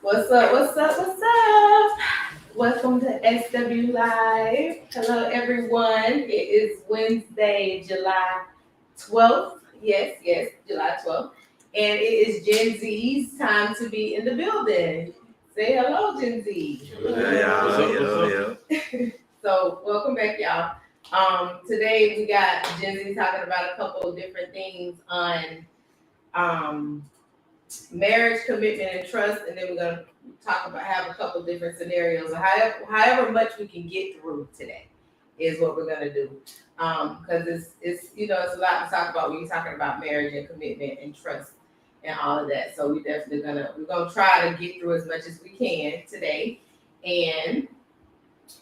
What's up? What's up? What's up? Welcome to SW Live. Hello, everyone. It is Wednesday, July 12th. Yes, July 12th. And it is Gen Z's time to be in the building. Say hello, Gen Z. So, welcome back, y'all. Today we got Gen Z talking about a couple of different things on um, marriage, commitment, and trust, and then we're gonna have a couple different scenarios. However much we can get through today is what we're gonna do. Because it's it's a lot to talk about when you're talking about marriage and commitment and trust and all of that. So we're gonna try to get through as much as we can today. And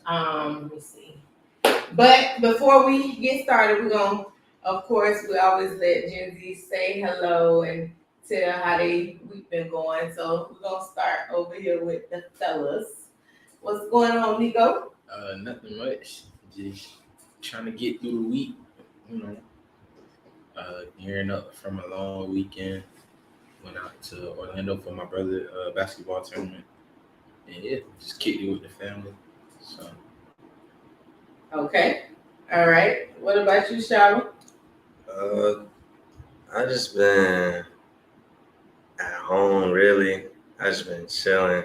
let me see. But before we get started, of course, we always let Gen Z say hello and tell how they week been going. So we're gonna start over here with the fellas. What's going on, Nico? Nothing much. Just trying to get through the week. You know, gearing up from a long weekend. Went out to Orlando for my brother basketball tournament, and yeah, just kicked it with the family. So. Okay. All right. What about you, Shara? I just been at home really. I just been chilling,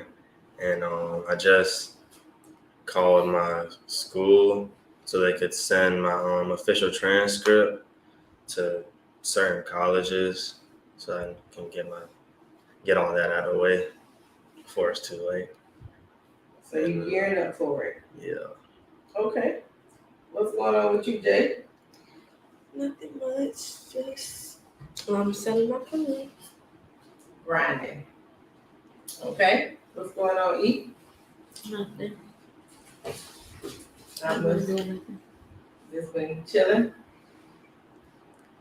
and I just called my school so they could send my official transcript to certain colleges, so I can get all that out of the way before it's too late. So you gearing up for it? Yeah. Okay. What's going on with you, Jay? Nothing much. Just selling my food. Grinding. Okay. What's going on, E? Nothing. Not much. Just been chilling.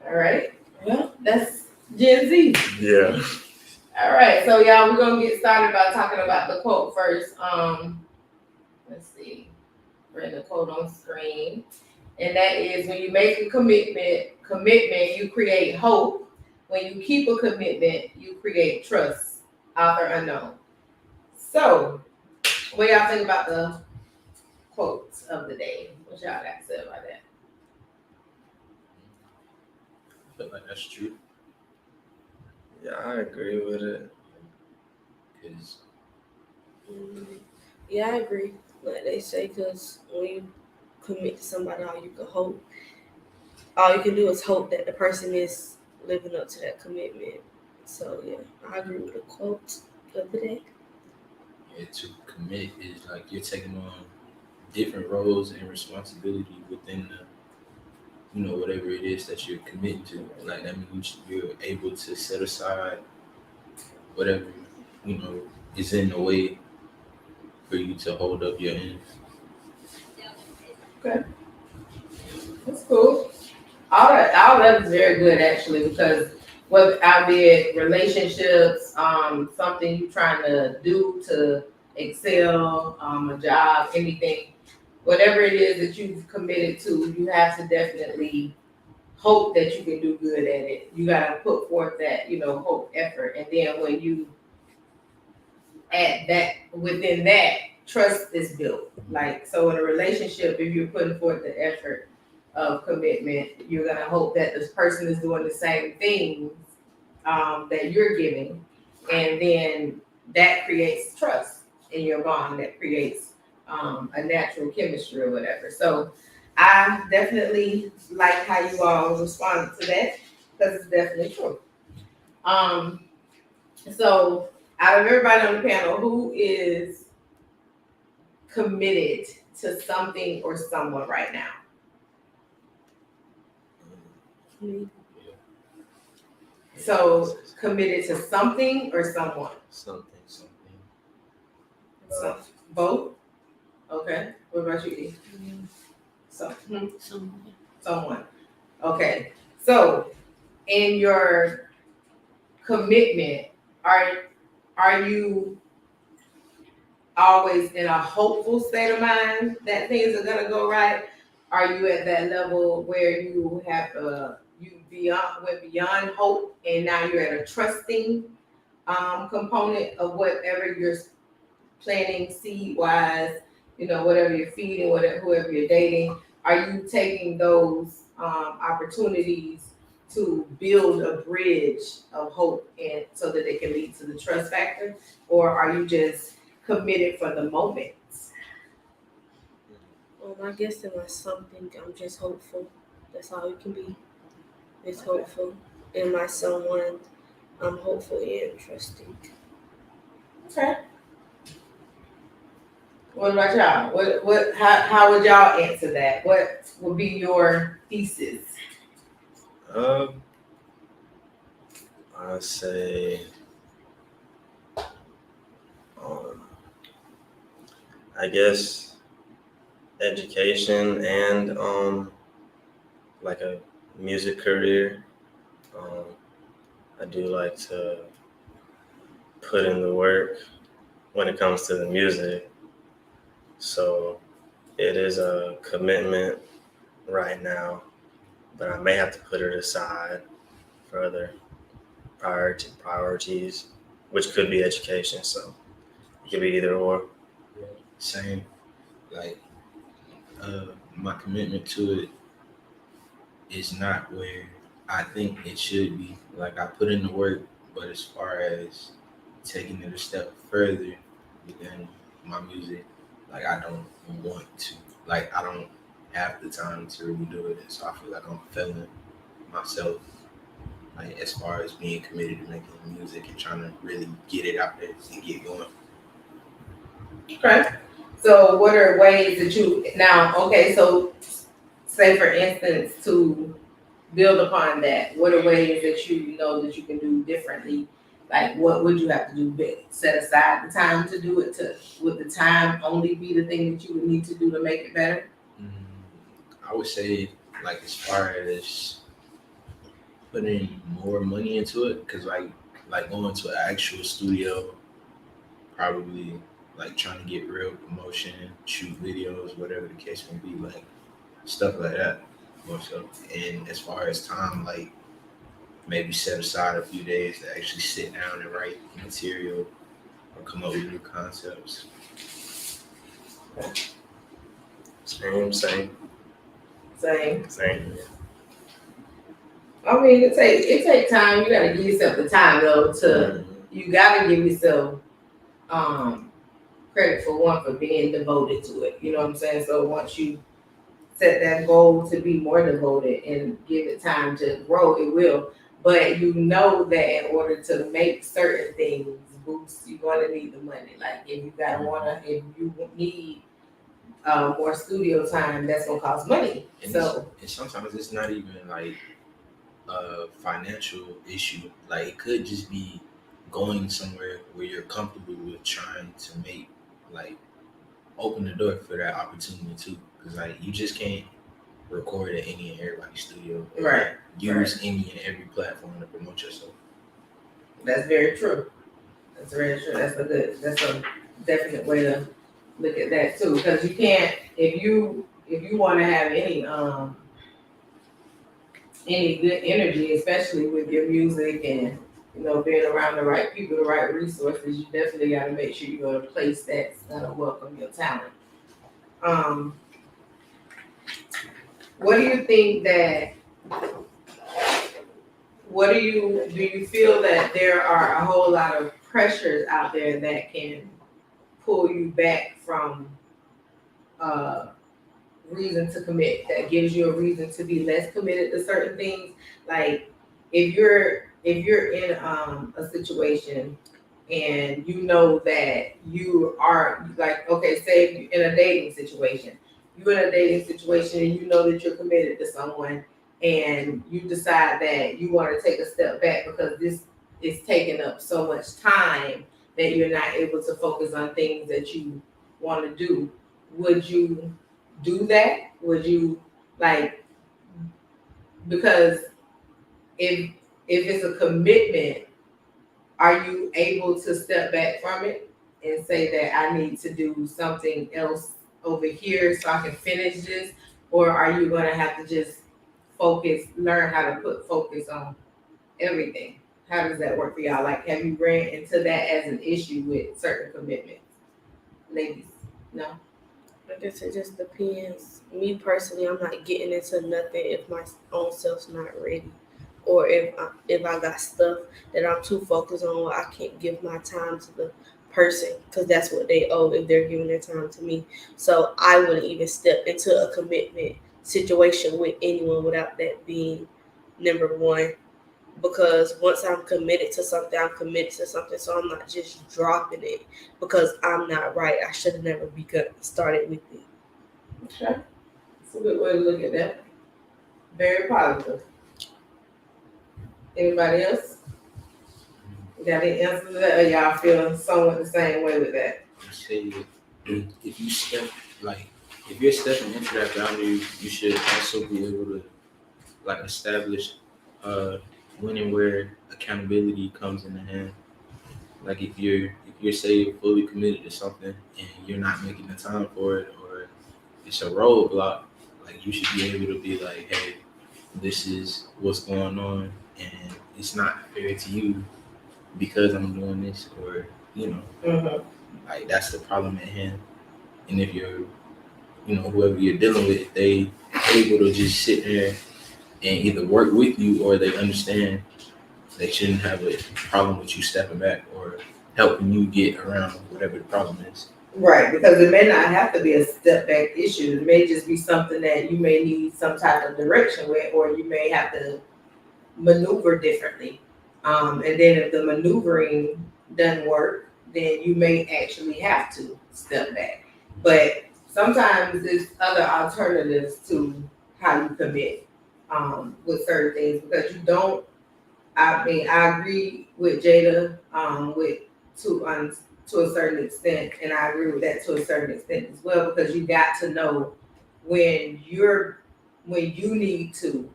All right. Well, that's Gen Z. Yeah. All right. So y'all, we're gonna get started by talking about the quote first. Let's see. Bring the quote on screen. And that is, when you make a commitment, you create hope. When you keep a commitment, you create trust. Author unknown. So, what y'all think about the quotes of the day? What y'all got to say about that? I feel like that's true. Yeah, I agree with it. Cause Yeah, I agree. Like they say, because when you commit to somebody, all you can do is hope that the person is living up to that commitment. So yeah, I agree with the quote of the day. to commit is like you're taking on different roles and responsibility within the whatever it is that you're committing to. Like that means you're able to set aside whatever is in the way for you to hold up your end. Okay. That's cool. All that is very good actually, because whether albeit relationships, something you're trying to do to excel, a job, anything, whatever it is that you've committed to, you have to definitely hope that you can do good at it. You gotta put forth that, hope, effort. And then when you add that within that, trust is built. Like, so in a relationship, if you're putting forth the effort of commitment, you're gonna hope that this person is doing the same things that you're giving, and then that creates trust in your bond. That creates a natural chemistry or whatever. So I definitely like how you all responded to that, because it's definitely true. So out of everybody on the panel, who is committed to something or someone right now? Me. So committed to something or someone? Something. So both? Okay. What about you, E? So, someone. Okay. So in your commitment, are you always in a hopeful state of mind that things are gonna go right? Are you at that level where you have went beyond hope, and now you're at a trusting component of whatever you're planning seed wise, whatever you're feeding, whatever whoever you're dating, are you taking those opportunities to build a bridge of hope and so that they can lead to the trust factor, or are you just committed for the moment? I guess in my something, I'm just hopeful. That's all it can be. It's hopeful. In my someone, I'm hopeful and trusting. Okay. What about y'all? How would y'all answer that? What would be your thesis? Um, I say, um, I guess education and like a music career. Um, I do like to put in the work when it comes to the music, so it is a commitment right now, but I may have to put it aside for other priorities, which could be education. So it could be either or. Same. Like, my commitment to it is not where I think it should be. Like, I put in the work, but as far as taking it a step further within my music, like, I don't want to. Like, I don't have the time to really do it. And so I feel like I'm failing myself, like, as far as being committed to making music and trying to really get it out there and get going. Okay. So what are ways that you now, okay, so say for instance, to build upon that, what are ways that you know that you can do differently? Like what would you have to do? Set aside the time to do it would the time only be the thing that you would need to do to make it better? I would say, like, as far as putting more money into it, because like going to an actual studio, probably like trying to get real promotion, shoot videos, whatever the case may be, like stuff like that more so. And as far as time, like maybe set aside a few days to actually sit down and write material or come up with new concepts. Same. Same. Yeah. I mean, it take time. You gotta give yourself the time though you gotta give yourself credit for one for being devoted to it. You know what I'm saying? So once you set that goal to be more devoted and give it time to grow, it will. But you know that in order to make certain things boost, you're gonna need the money. Like if you need more studio time, that's gonna cost money. And sometimes it's not even like a financial issue. Like it could just be going somewhere where you're comfortable with trying to make, like, open the door for that opportunity too. Because like you just can't record at any and everybody's studio, or Right. use any and every platform to promote yourself. That's very true. That's a definite way to look at that too. Because you can't, if you want to have any good energy, especially with your music and being around the right people, the right resources, you definitely got to make sure you go to a place that's gonna welcome your talent. What do you think that? What do you feel that there are a whole lot of pressures out there that can pull you back from reason to commit, that gives you a reason to be less committed to certain things? Like if you're in a situation and you know that you are, like, okay, say you're in a dating situation, and you know that you're committed to someone and you decide that you want to take a step back because this is taking up so much time that you're not able to focus on things that you want to do. Would you do that? Would you, like, because if it's a commitment, are you able to step back from it and say that I need to do something else over here so I can finish this? Or are you going to have to just learn how to put focus on everything? How does that work for y'all? Like, have you ran into that as an issue with certain commitments? Ladies, no? I guess it just depends. Me personally, I'm not getting into nothing if my own self's not ready, or if I got stuff that I'm too focused on where I can't give my time to the person because that's what they owe if they're giving their time to me. So I wouldn't even step into a commitment situation with anyone without that being number one. Because once I'm committed to something, I'm committed to something. So I'm not just dropping it because I'm not right. I should have never started with it. Okay. That's a good way to look at that. Very positive. Anybody else? Got any answers to that, or y'all feel somewhat the same way with that? I say if you step like if you're stepping into that boundary, you should also be able to like establish when and where accountability comes in the hand. Like if you're say you're fully committed to something and you're not making the time for it, or it's a roadblock, like you should be able to be like, hey, this is what's going on, and it's not fair to you because I'm doing this, or Mm-hmm. like that's the problem at hand. And if whoever you're dealing with, they able to just sit there and either work with you or they understand they shouldn't have a problem with you stepping back or helping you get around whatever the problem is. Right, because it may not have to be a step back issue. It may just be something that you may need some type of direction with, or you may have to maneuver differently. And then if the maneuvering doesn't work, then you may actually have to step back. But sometimes there's other alternatives to how you commit with certain things, because you don't. I mean, I agree with Jada with to a certain extent, and I agree with that to a certain extent as well, because you got to know when you need to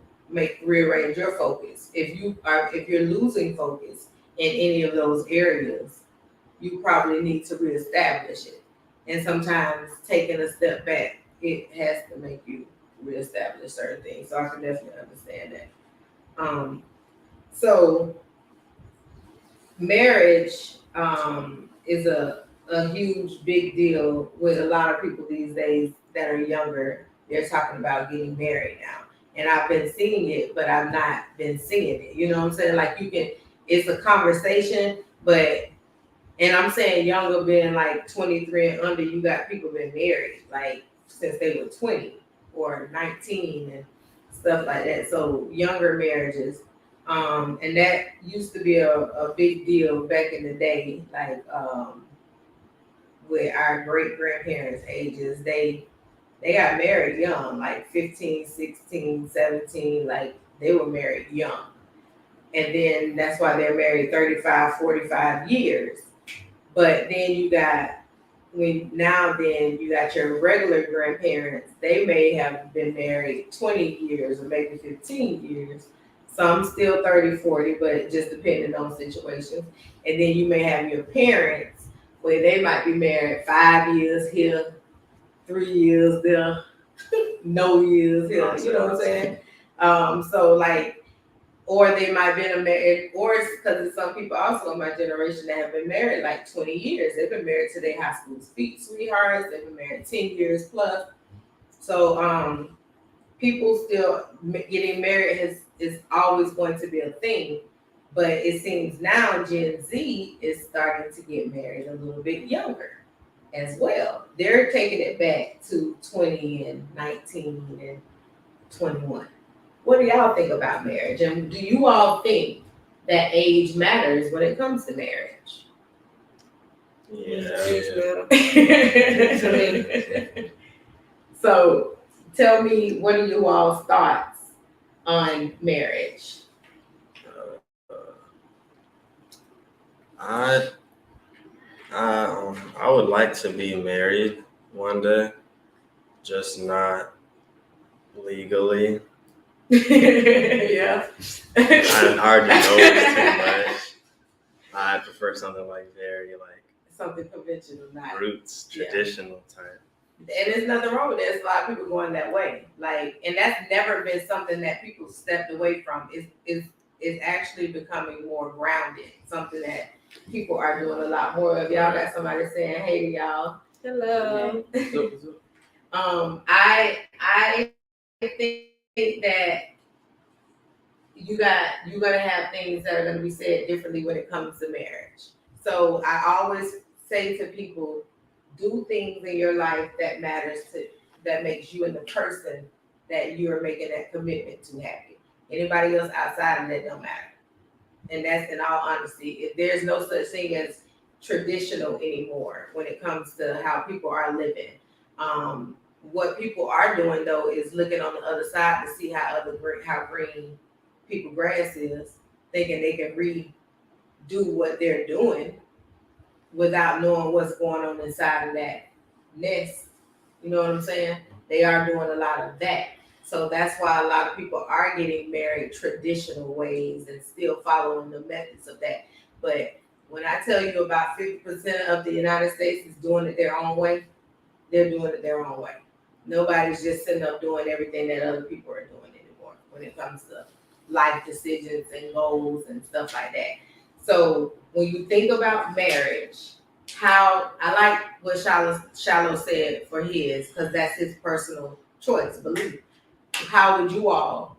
rearrange your focus. If you're losing focus in any of those areas, you probably need to reestablish it. And sometimes taking a step back, it has to make you reestablish certain things. So I can definitely understand that. So marriage is a huge big deal with a lot of people these days that are younger. They're talking about getting married now. And I've been seeing it, but I've not been seeing it. You know what I'm saying? Like it's a conversation, and I'm saying younger being like 23 and under, you got people been married like since they were 20 or 19 and stuff like that. So younger marriages. And that used to be a big deal back in the day, like with our great grandparents' ages. They got married young, like 15, 16, 17, like they were married young. And then that's why they're married 35, 45 years. But then you got your regular grandparents, they may have been married 20 years or maybe 15 years. Some still 30, 40, but just depending on situations. And then you may have your parents where they might be married 5 years here, 3 years there, no years here. You know what I'm saying? So like, or they might have been married, or it's because there's some people also in my generation that have been married like 20 years. They've been married to their high school sweethearts. They've been married 10 years plus. So people still getting married is always going to be a thing. But it seems now Gen Z is starting to get married a little bit younger as well. They're taking it back to 20 and 19 and 21. What do y'all think about marriage? And do you all think that age matters when it comes to marriage? Yeah. So tell me, what are you all's thoughts on marriage? I would like to be married one day, just not legally. Yeah. I already know it's too much. I prefer something like very like Something conventional, not. roots, Yeah. traditional type. And there's nothing wrong with that. There's a lot of people going that way. Like, and that's never been something that people stepped away from. Is is actually becoming more grounded, something that people are doing a lot more of. Y'all got somebody saying, hey to y'all. Hello. I think that you're gonna have things that are gonna be said differently when it comes to marriage. So I always say to people, do things in your life that makes you and the person that you're making that commitment to happy. Anybody else outside of that don't matter. And that's in all honesty. If there's no such thing as traditional anymore when it comes to how people are living. What people are doing though is looking on the other side to see how green people grass is, thinking they can redo what they're doing without knowing what's going on inside of that nest. You know what I'm saying? They are doing a lot of that. So that's why a lot of people are getting married traditional ways and still following the methods of that. But when I tell you about 50% of the United States is doing it their own way, they're doing it their own way. Nobody's just sitting up doing everything that other people are doing anymore when it comes to life decisions and goals and stuff like that. So when you think about marriage, how I like what Shallow said for his, because that's his personal choice, belief. How would you all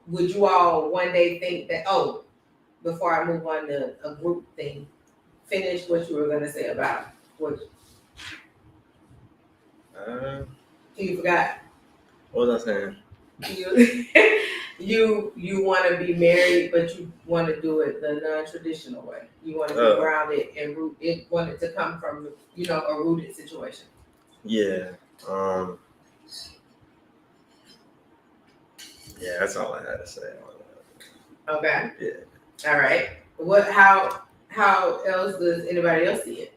one day think that, oh, before I move on to a group thing, finish what you were gonna say about what you forgot. What was I saying? You want to be married, but you want to do it the non-traditional way. You want to be grounded and root. It wanted to come from a rooted situation. Yeah. Yeah, that's all I had to say on that. Okay. Yeah. All right. How else does anybody else see it?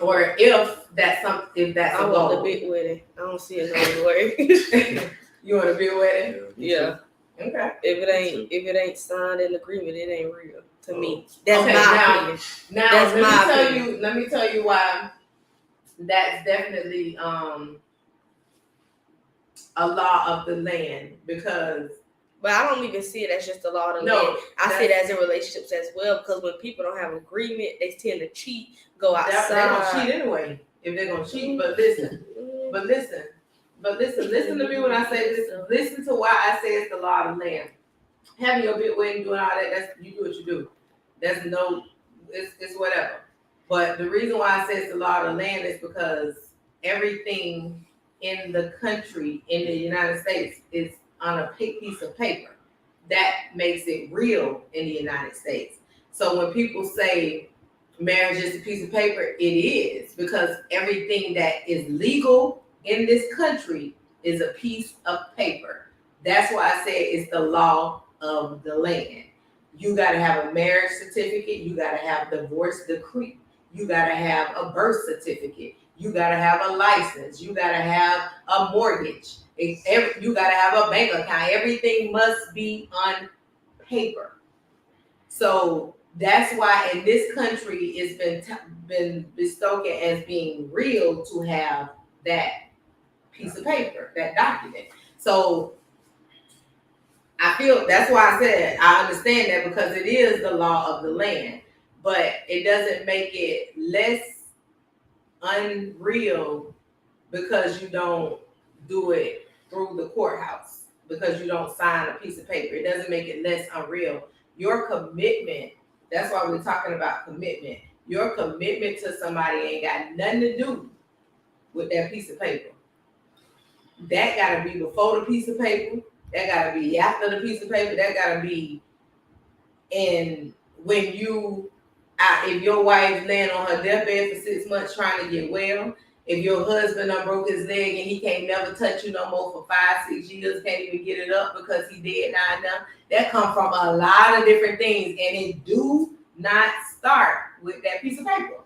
Or if that's I a want goal. the big wedding. I don't see it no other way. You want a big wedding? Yeah. Okay. If it ain't signed an agreement, it ain't real to me. That's my opinion. Now That's let me tell you why that's definitely a law of the land, because but I don't even see it as just a law of the No, land. I see it as in relationships as well, because when people don't have agreement, they tend to cheat, go outside. they're gonna cheat anyway if they're gonna cheat. But listen to me when I say this. Listen to why I say it's the law of the land. Having your big wedding, doing all that, that's you do what you do. That's it's whatever. But the reason why I say it's the law of the land is because everything in the country, in the United States, is on a piece of paper. That makes it real in the United States. So when people say marriage is a piece of paper, it is, because everything that is legal in this country is a piece of paper. That's why I say it's the law of the land. You got to have a marriage certificate. You got to have divorce decree. You got to have a birth certificate. You got to have a license. You got to have a mortgage. You got to have a bank account. Everything must be on paper. So that's why in this country it's been bestowed as being real to have that piece of paper, that document. So I feel that's why I said I understand that, because it is the law of the land, but it doesn't make it less unreal because you don't do it through the courthouse, because you don't sign a piece of paper. It doesn't make it less unreal. Your commitment, that's why we're talking about commitment. Your commitment to somebody ain't got nothing to do with that piece of paper. That gotta be before the piece of paper. That gotta be after the piece of paper. That gotta be in when if your wife's laying on her deathbed for 6 months trying to get well, if your husband done broke his leg and he can't never touch you no more for 5-6 years, can't even get it up because he dead now, that come from a lot of different things, and it do not start with that piece of paper.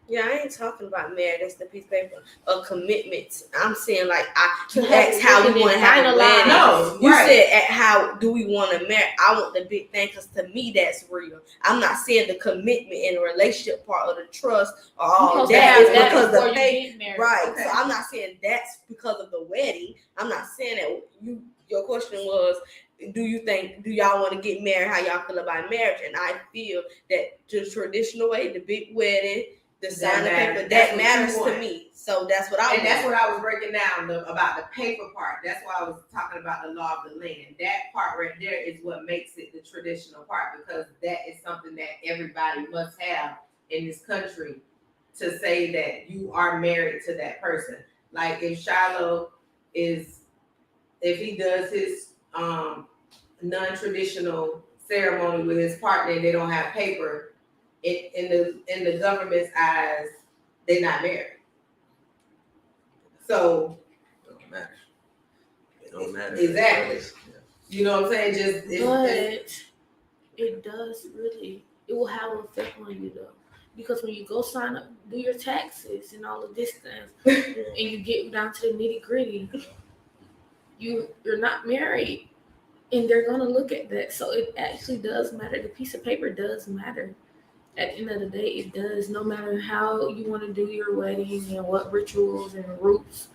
Yeah, I ain't talking about marriage. That's the piece of paper. A commitment. I'm saying that's how we want to have a wedding. No, you said how do we want to marry? I want the big thing, because to me that's real. I'm not saying the commitment and the relationship part of the trust or all that is because the paper. Right. Okay. So I'm not saying that's because of the wedding. I'm not saying that. Your question was do y'all want to get married? How y'all feel about marriage? And I feel that the traditional way, the big wedding, the sign of paper, that matters to me. So that's what I want. And that's what I was breaking down about the paper part. That's why I was talking about the law of the land. That part right there is what makes it the traditional part, because that is something that everybody must have in this country to say that you are married to that person. Like if Shiloh if he does his non-traditional ceremony with his partner and they don't have paper, in the government's eyes, they're not married. So It don't matter. It don't matter. Exactly. You know what I'm saying? It does really. It will have an effect on you though, because when you go sign up, do your taxes and all of this stuff, and you get down to the nitty gritty, you're not married, and they're gonna look at that. So it actually does matter. The piece of paper does matter. At the end of the day, it does. No matter how you want to do your wedding and what rituals and roots,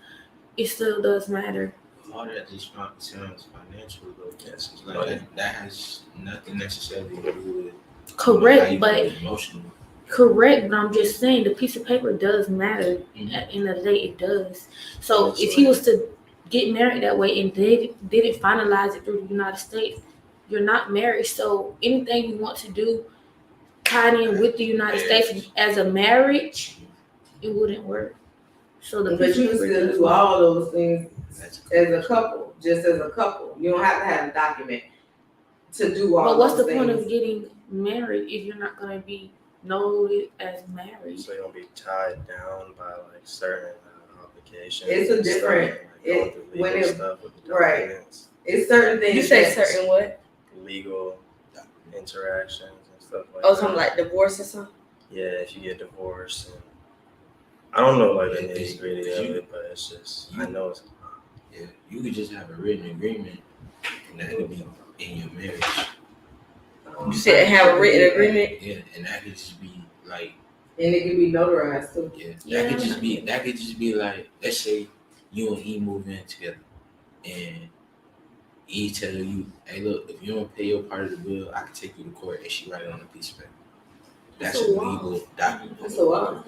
it still does matter. All that just sounds financial though. Yes, it's like that has nothing necessarily to do with correct, but emotional. Correct, but I'm just saying the piece of paper does matter. Mm-hmm. At the end of the day, it does. So if he was to get married that way and didn't finalize it through the United States, you're not married. So anything you want to do tied in with the United States as a marriage, it wouldn't work. So but you can still do all those things as a couple, just as a couple. You don't have to have a document to do all. But what's the things. point of getting married if you're not going to be noted as married? So you're gonna be tied down by like certain obligations. It's a different right. It's certain things. You say certain what? Legal interactions and stuff like that. that. Something like divorce or something? Yeah, if you get divorced. And I don't know like the nitty gritty of it, but it's just I know it's. Yeah, you could just have a written agreement, and that could be in your marriage. You said have a written agreement. Yeah, and that could just be like. And it could be notarized too. Yeah, that could just be like, let's say you and E move in together, and E tell you, hey, look, if you don't pay your part of the bill, I can take you to court, and she write it on a piece of paper. That's a legal document. That's a lot.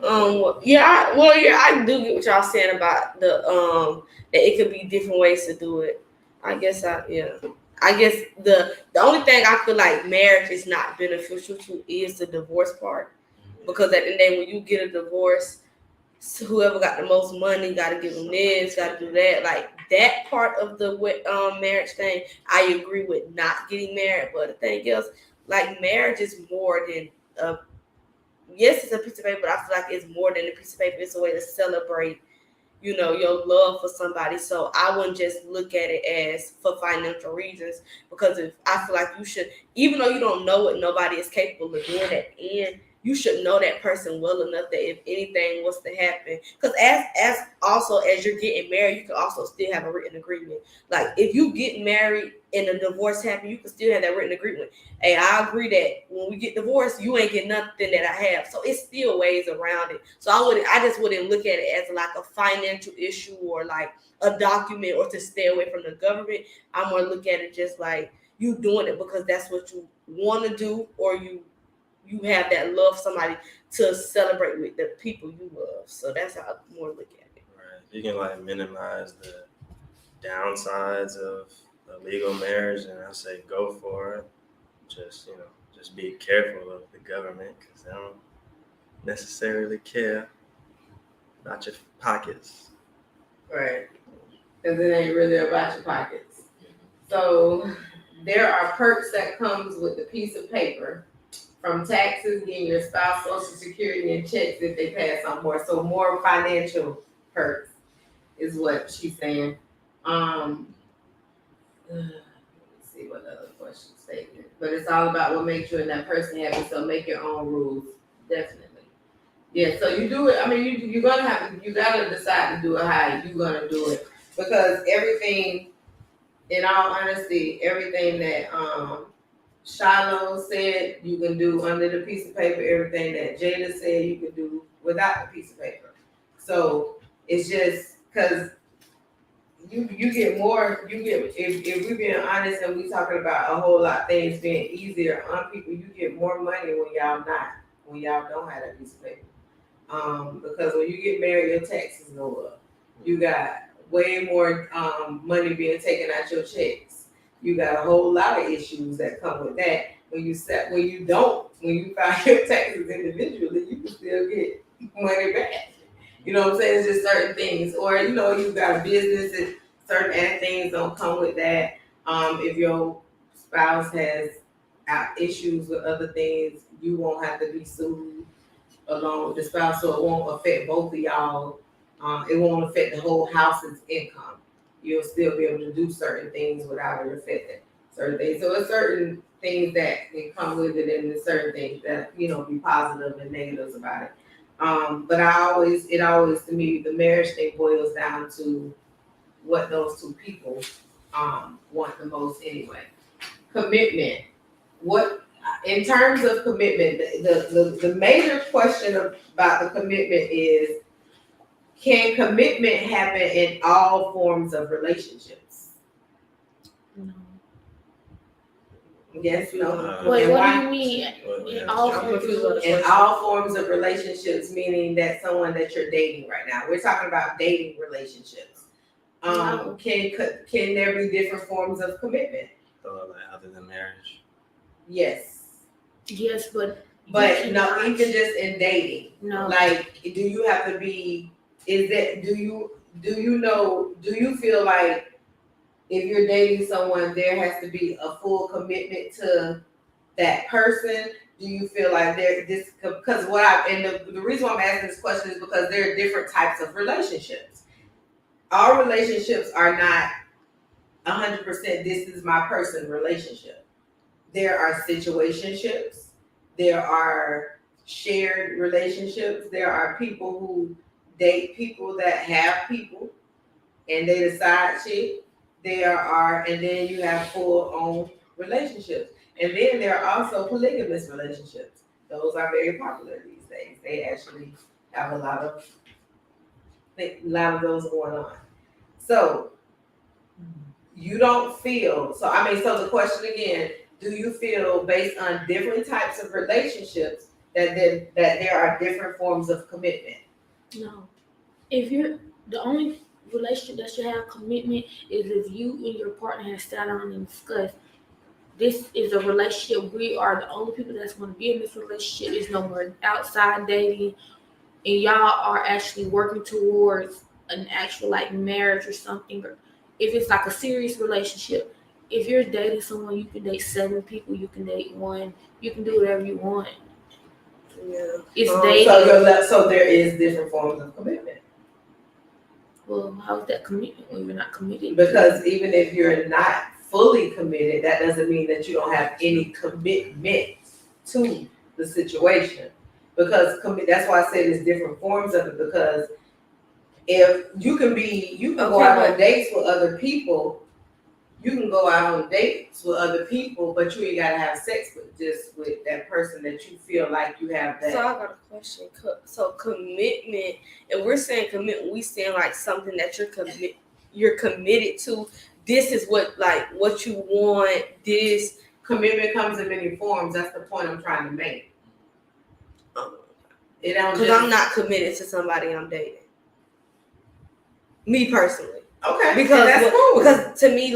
I do get what y'all saying about the that it could be different ways to do it. I guess the only thing I feel like marriage is not beneficial to is the divorce part, because at the end of the day, when you get a divorce, whoever got the most money got to give them this, got to do that. Like that part of the marriage thing, I agree with not getting married. But the thing is, like marriage is more than yes, it's a piece of paper, but I feel like it's more than a piece of paper. It's a way to celebrate, your love for somebody. So I wouldn't just look at it as for financial reasons, because if I feel like you should, even though you don't know what nobody is capable of doing at the end, you should know that person well enough that if anything was to happen, because as also as you're getting married, you can also still have a written agreement. Like if you get married and a divorce happens, you can still have that written agreement. Hey, I agree that when we get divorced, you ain't get nothing that I have. So it's still ways around it. So I just wouldn't look at it as like a financial issue or like a document or to stay away from the government. I'm gonna look at it just like you doing it because that's what you want to do, or you have that love somebody to celebrate with the people you love. So that's how I more look at it. Right. You can like minimize the downsides of a legal marriage, and I say go for it. Just be careful of the government, because they don't necessarily care about your pockets. Right. Because it ain't really about your pockets. So there are perks that comes with the piece of paper, from taxes, getting your spouse Social Security, and checks if they pass on more. So more financial perks is what she's saying. Let's see what other question statement. But it's all about what makes you and that person happy. So make your own rules. Definitely. Yeah, so you do it. I mean, you gotta decide to do it how you're gonna do it. Because everything, in all honesty, everything that Shiloh said you can do under the piece of paper, everything that Jada said you can do without the piece of paper. So it's just because you get more, if we being honest and we talking about a whole lot of things being easier on people, you get more money when y'all don't have that piece of paper. Because when you get married, your taxes go up. You got way more money being taken out your checks. You got a whole lot of issues that come with that. When you file your taxes individually, you can still get money back. You know what I'm saying? It's just certain things. Or, you got a business and certain things don't come with that. If your spouse has issues with other things, you won't have to be sued along with the spouse, so it won't affect both of y'all. It won't affect the whole house's income. You'll still be able to do certain things without it affecting certain things. So it's certain things that can come with it, and there's certain things that be positive and negatives about it. But it always to me, the marriage thing boils down to what those two people want the most anyway. Commitment. What in terms of commitment, the major question about the commitment is, can commitment happen in all forms of relationships? No. Yes, no. Wait, And what why? do you mean? Yeah. In all forms of relationships, meaning that someone that you're dating right now. We're talking about dating relationships. No. Can there be different forms of commitment? Like other than marriage. Yes. Yes, but no, even just in dating. No. Like, do you have to be? Is that? Do you feel like if you're dating someone, there has to be a full commitment to that person? Do you feel like because the reason why I'm asking this question is because there are different types of relationships. All relationships are not 100% this is my person relationship. There are situationships, there are shared relationships, there are people who date people that have people and they decide chick. And then you have full on relationships. And then there are also polygamous relationships. Those are very popular these days. They actually have a lot of those going on. So you don't feel, so the question again, do you feel based on different types of relationships that there are different forms of commitment? No. If you're the only relationship that should have commitment is if you and your partner have sat down and discussed, this is a relationship. We are the only people that's going to be in this relationship. There's no more outside dating, and y'all are actually working towards an actual marriage or something. Or if it's like a serious relationship, if you're dating someone, you can date 7 people, you can date 1, you can do whatever you want. Yeah. It's dating. So there is different forms of commitment. Well, how is that commitment when you're not committed? Because even if you're not fully committed, that doesn't mean that you don't have any commitment to the situation. Because that's why I said there's different forms of it. Because if you can go out on dates with other people, but you ain't gotta have sex with that person that you feel like you have that. So I got a question. So commitment, and we're saying commitment, we saying like something that you're committed to. This is what you want. This commitment comes in many forms. That's the point I'm trying to make. Because I'm not committed to somebody I'm dating. Me personally. Okay. Because that's cool. Because to me,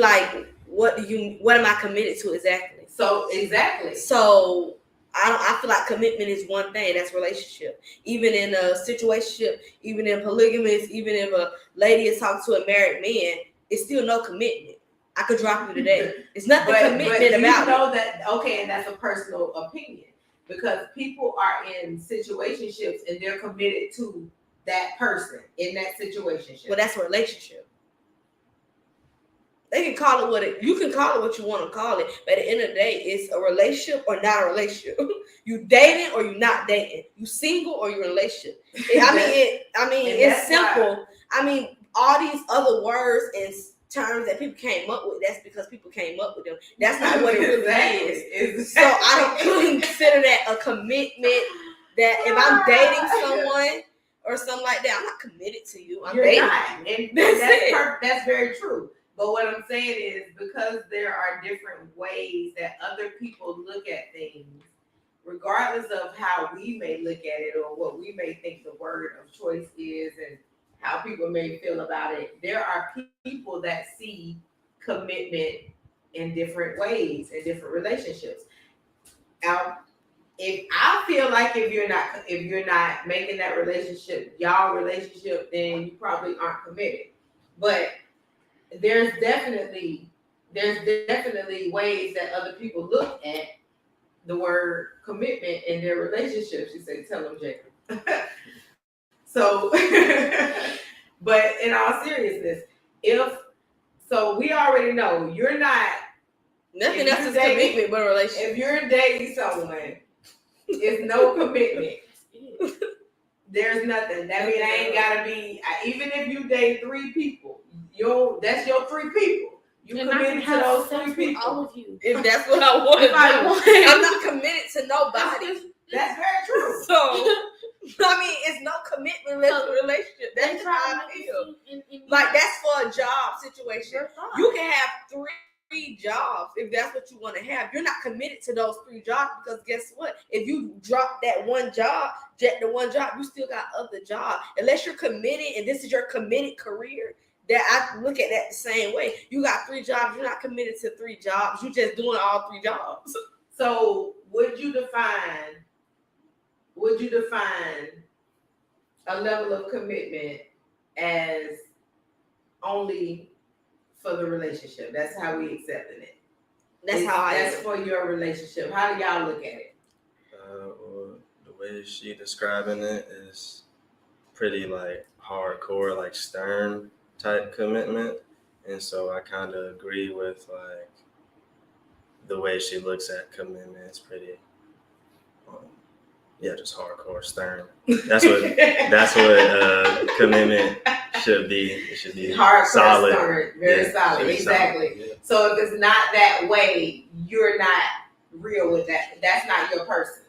what am I committed to exactly? Exactly. So I feel like commitment is one thing. That's relationship. Even in a situationship, even in polygamous, even if a lady is talking to a married man, it's still no commitment. I could drop you today. It's nothing commitment about that. Okay, and that's a personal opinion because people are in situationships and they're committed to that person in that situationship. Well, that's a relationship. They can call it you can call it what you want to call it, but at the end of the day, it's a relationship or not a relationship. You dating or you not dating. You single or you in a relationship. It's simple. All these other words and terms that people came up with, that's because people came up with them. That's not what it really is. So I don't consider that a commitment. That if I'm dating someone or something like that, I'm not committed to you. I'm You're dating not, you. and That's that's it. that's very true. But what I'm saying is because there are different ways that other people look at things, regardless of how we may look at it or what we may think the word of choice is and how people may feel about it, there are people that see commitment in different ways, in different relationships. Now, if I feel like if you're not making that relationship y'all relationship, then you probably aren't committed. But there's definitely ways that other people look at the word commitment in their relationships. You say, tell them, Jacob. So, but in all seriousness, we already know you're not. Nothing else is commitment but a relationship. If you're dating someone, it's no commitment. There's nothing. That means I ain't gotta be. Even if you date 3 people, that's your 3 people. You and committed to those 3 people. All of you. If that's what I want to do, I'm not committed to nobody. That's very true. So, I mean, it's no commitment relationship. That's how I feel. Like that's for a job situation. You can have 3 jobs if that's what you want to have. You're not committed to those 3 jobs because guess what? If you drop that one job, you still got other jobs. Unless you're committed and this is your committed career. That I look at that the same way. You got 3 jobs. You're not committed to 3 jobs. You're just doing all 3 jobs. So would you define a level of commitment as only for the relationship? That's how we accepting it. That's for your relationship. How do y'all look at it? Well, the way she describing it is pretty like hardcore, like stern type commitment, and so I kind of agree with like the way she looks at commitment. It's pretty, just hardcore, stern. That's what commitment should be. It should be hardcore, solid, stern, very solid. Exactly. Solid, yeah. So if it's not that way, you're not real with that. That's not your person.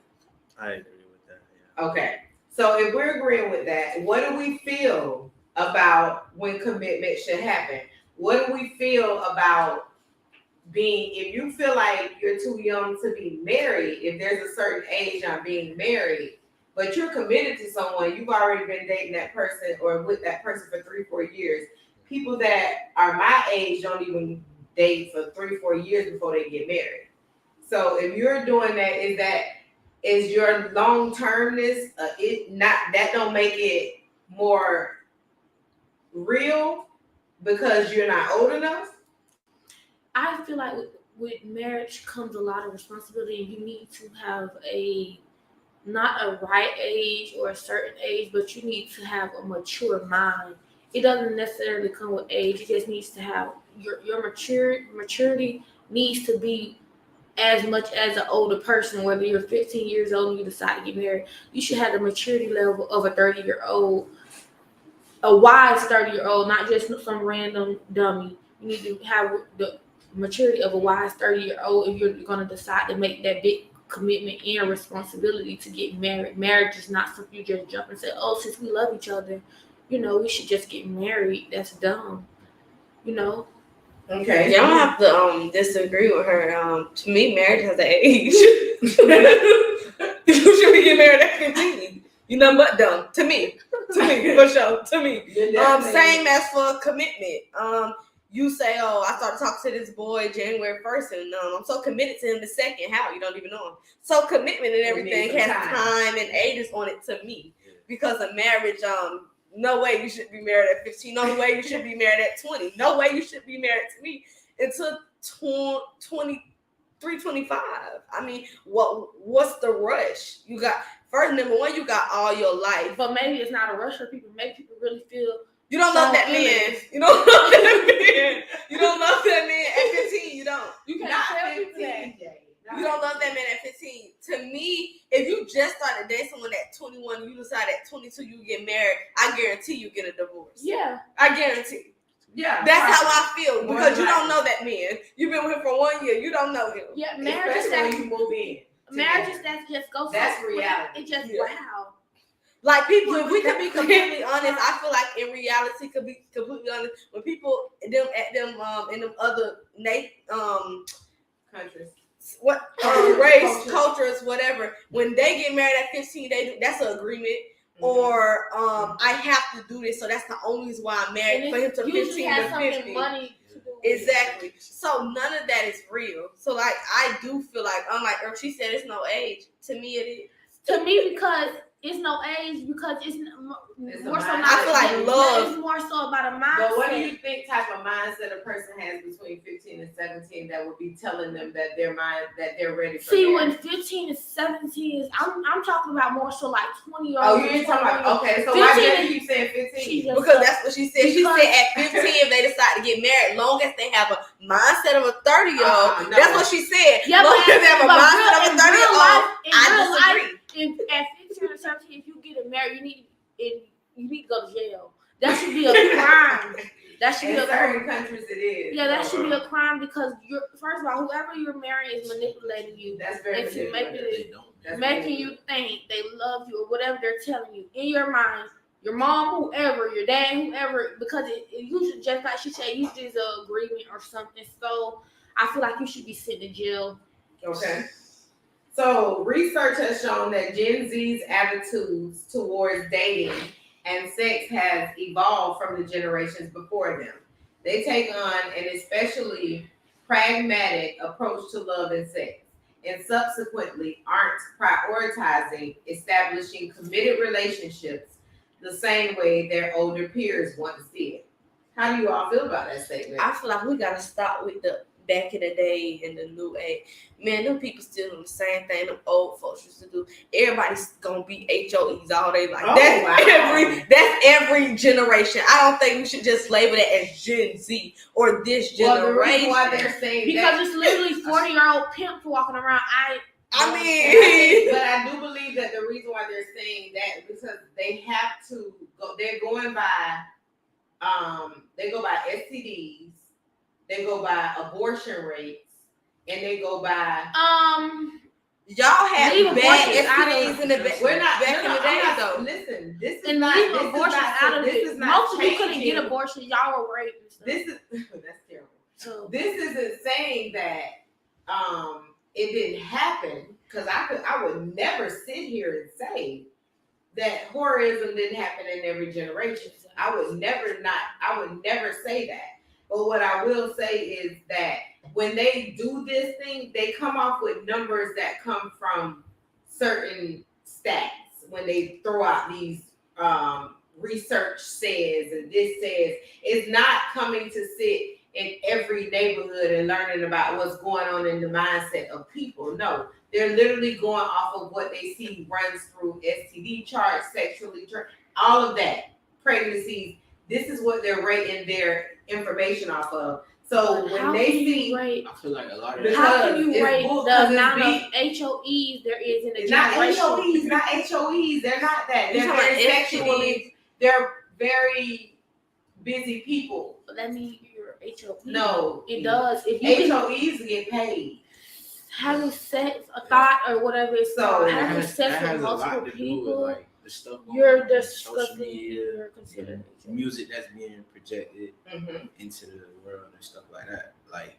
I agree with that. Yeah. Okay. So if we're agreeing with that, what do we feel about when commitment should happen? What do we feel about if you feel like you're too young to be married, if there's a certain age on being married, but you're committed to someone, you've already been dating that person or with that person for 3-4 years. People that are my age don't even date for 3-4 years before they get married. So if you're doing that, is your long-termness, that don't make it more real because you're not old enough? I feel like with marriage comes a lot of responsibility, and you need to have not a right age or a certain age, but you need to have a mature mind. It doesn't necessarily come with age. It just needs to have your maturity needs to be as much as an older person. Whether you're 15 years old and you decide to get married, you should have the maturity level of a 30-year-old, a wise 30-year-old, not just some random dummy. You need to have the maturity of a wise 30-year-old if you're going to decide to make that big commitment and responsibility to get married. Marriage is not something you just jump and say, oh, since we love each other, we should just get married. That's dumb. Okay. Yeah, I'm gonna have to disagree with her. To me, marriage has an age. You should be getting married at 15. You nothing but dumb. To me, for sure. To me. Same as for commitment. You say, oh, I started talking to this boy January 1st, and I'm so committed to him the second. How? You don't even know him. So commitment and everything has time and ages on it to me. Because of marriage, no way you should be married at 15. No way you should be married at 20. No way you should be married to me until 23, 25. I mean, what's the rush? You got, number one, you got all your life. But maybe it's not a rush for people. Maybe people really feel you don't love that man. You don't love that man. You don't love that man at 15. You don't. You can't tell people that. You don't love that man at 15. To me, if you just started dating someone at 21, you decide at 22 you get married, I guarantee you get a divorce. Yeah. I guarantee. Yeah. That's how I feel because you don't know that man. You've been with him for 1 year. You don't know him. Yeah, marriage is when you move in. Marriage is that just goes. That's reality. It just wow. Like people, if we could be completely honest, I feel like in reality, could be completely honest. When people in them in them other Countries. what race, cultures, whatever, when they get married at 15, they do that's an agreement. Or I have to do this, so that's the only reason why I'm married. For him to 15 to 50. Money to do Exactly. So none of that is real. So like I do feel like, unlike she said, it's no age. To me, it is. To me, because it's no age, because it's more so not. I feel like love. It's more so about a mindset. But what do you think type of mindset a person has between 15 and 17 that would be telling them that they're ready for See, marriage? when 15 and 17 is, I'm talking about more so like 20 years. Oh, you ain't talking about, okay, so why do you keep saying 15? Because that's what she said. She said at 15, if they decide to get married, long as they have a mindset of a 30-year-old. That's what she said. Yeah, long as they have a mindset of a 30-year-old, I disagree. At 15 or 17, if you get married, you need to go to jail. That should be a crime. That should be a certain countries it is. Yeah, that should be a crime because you're first of all, whoever you're marrying is manipulating you. That's very making you think they love you or whatever they're telling you in your mind. Your mom, whoever, your dad, whoever, because it usually, just like she said, usually is an agreement or something. So I feel like you should be sitting in jail. Okay. So research has shown that Gen Z's attitudes towards dating and sex has evolved from the generations before them. They take on an especially pragmatic approach to love and sex, and subsequently aren't prioritizing establishing committed relationships the same way their older peers once did. How do you all feel about that statement? I feel like we gotta stop with the back in the day and the new age. Man, them people still do the same thing them old folks used to do. Everybody's gonna be HOEs all day. Like that's every generation. I don't think we should just label it as Gen Z or this generation. Well, the reason why they're saying because it's literally 40-year-old pimps walking around. I mean, but I do believe that the reason why they're saying that because they have to go. They're going by, they go by STDs, they go by abortion rates, and they go by y'all had bad STDs in the back. We're not back in the day though. Listen, this is and not. leave This abortion is not. out of This it. is not. Most of you couldn't get abortion. Y'all were raped. This is that's terrible. So this isn't saying that it didn't happen because I would never sit here and say that horrorism didn't happen in every generation. I would never say that. But what I will say is that when they do this thing, they come off with numbers that come from certain stats. When they throw out these research says and this says, it's not coming to sit in every neighborhood and learning about what's going on in the mindset of people. No, they're literally going off of what they see runs through STD charts, sexually, all of that, pregnancies. This is what they're rating their information off of. So when they see, I feel like a lot of how can you rate the amount of HOEs there is in the generation? Not HOEs. They're not that. They're very sexually. They're very busy people. But that means you're HOE. No, it does. If you HOEs get paid. Having sex, a thought, or whatever it's called, having sex with multiple people, like the stuff you're on disgusting. social media, music that's being projected into the world and stuff like that. Like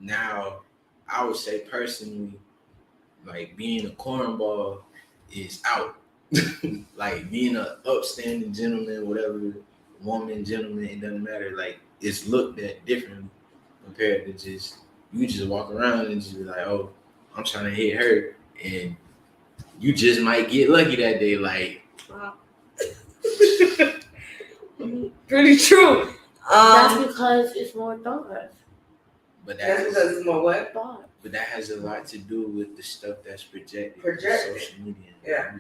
now, I would say personally, like being a cornball is out. Like being an upstanding gentleman, whatever, woman, gentleman, it doesn't matter. Like it's looked at differently compared to just you just walk around and just be like, oh, I'm trying to hit her, and you just might get lucky that day. Like, wow. Pretty true. That's because it's more thought. But that's because it's more what? Thought. But that has a lot to do with the stuff that's projected on social media. Yeah.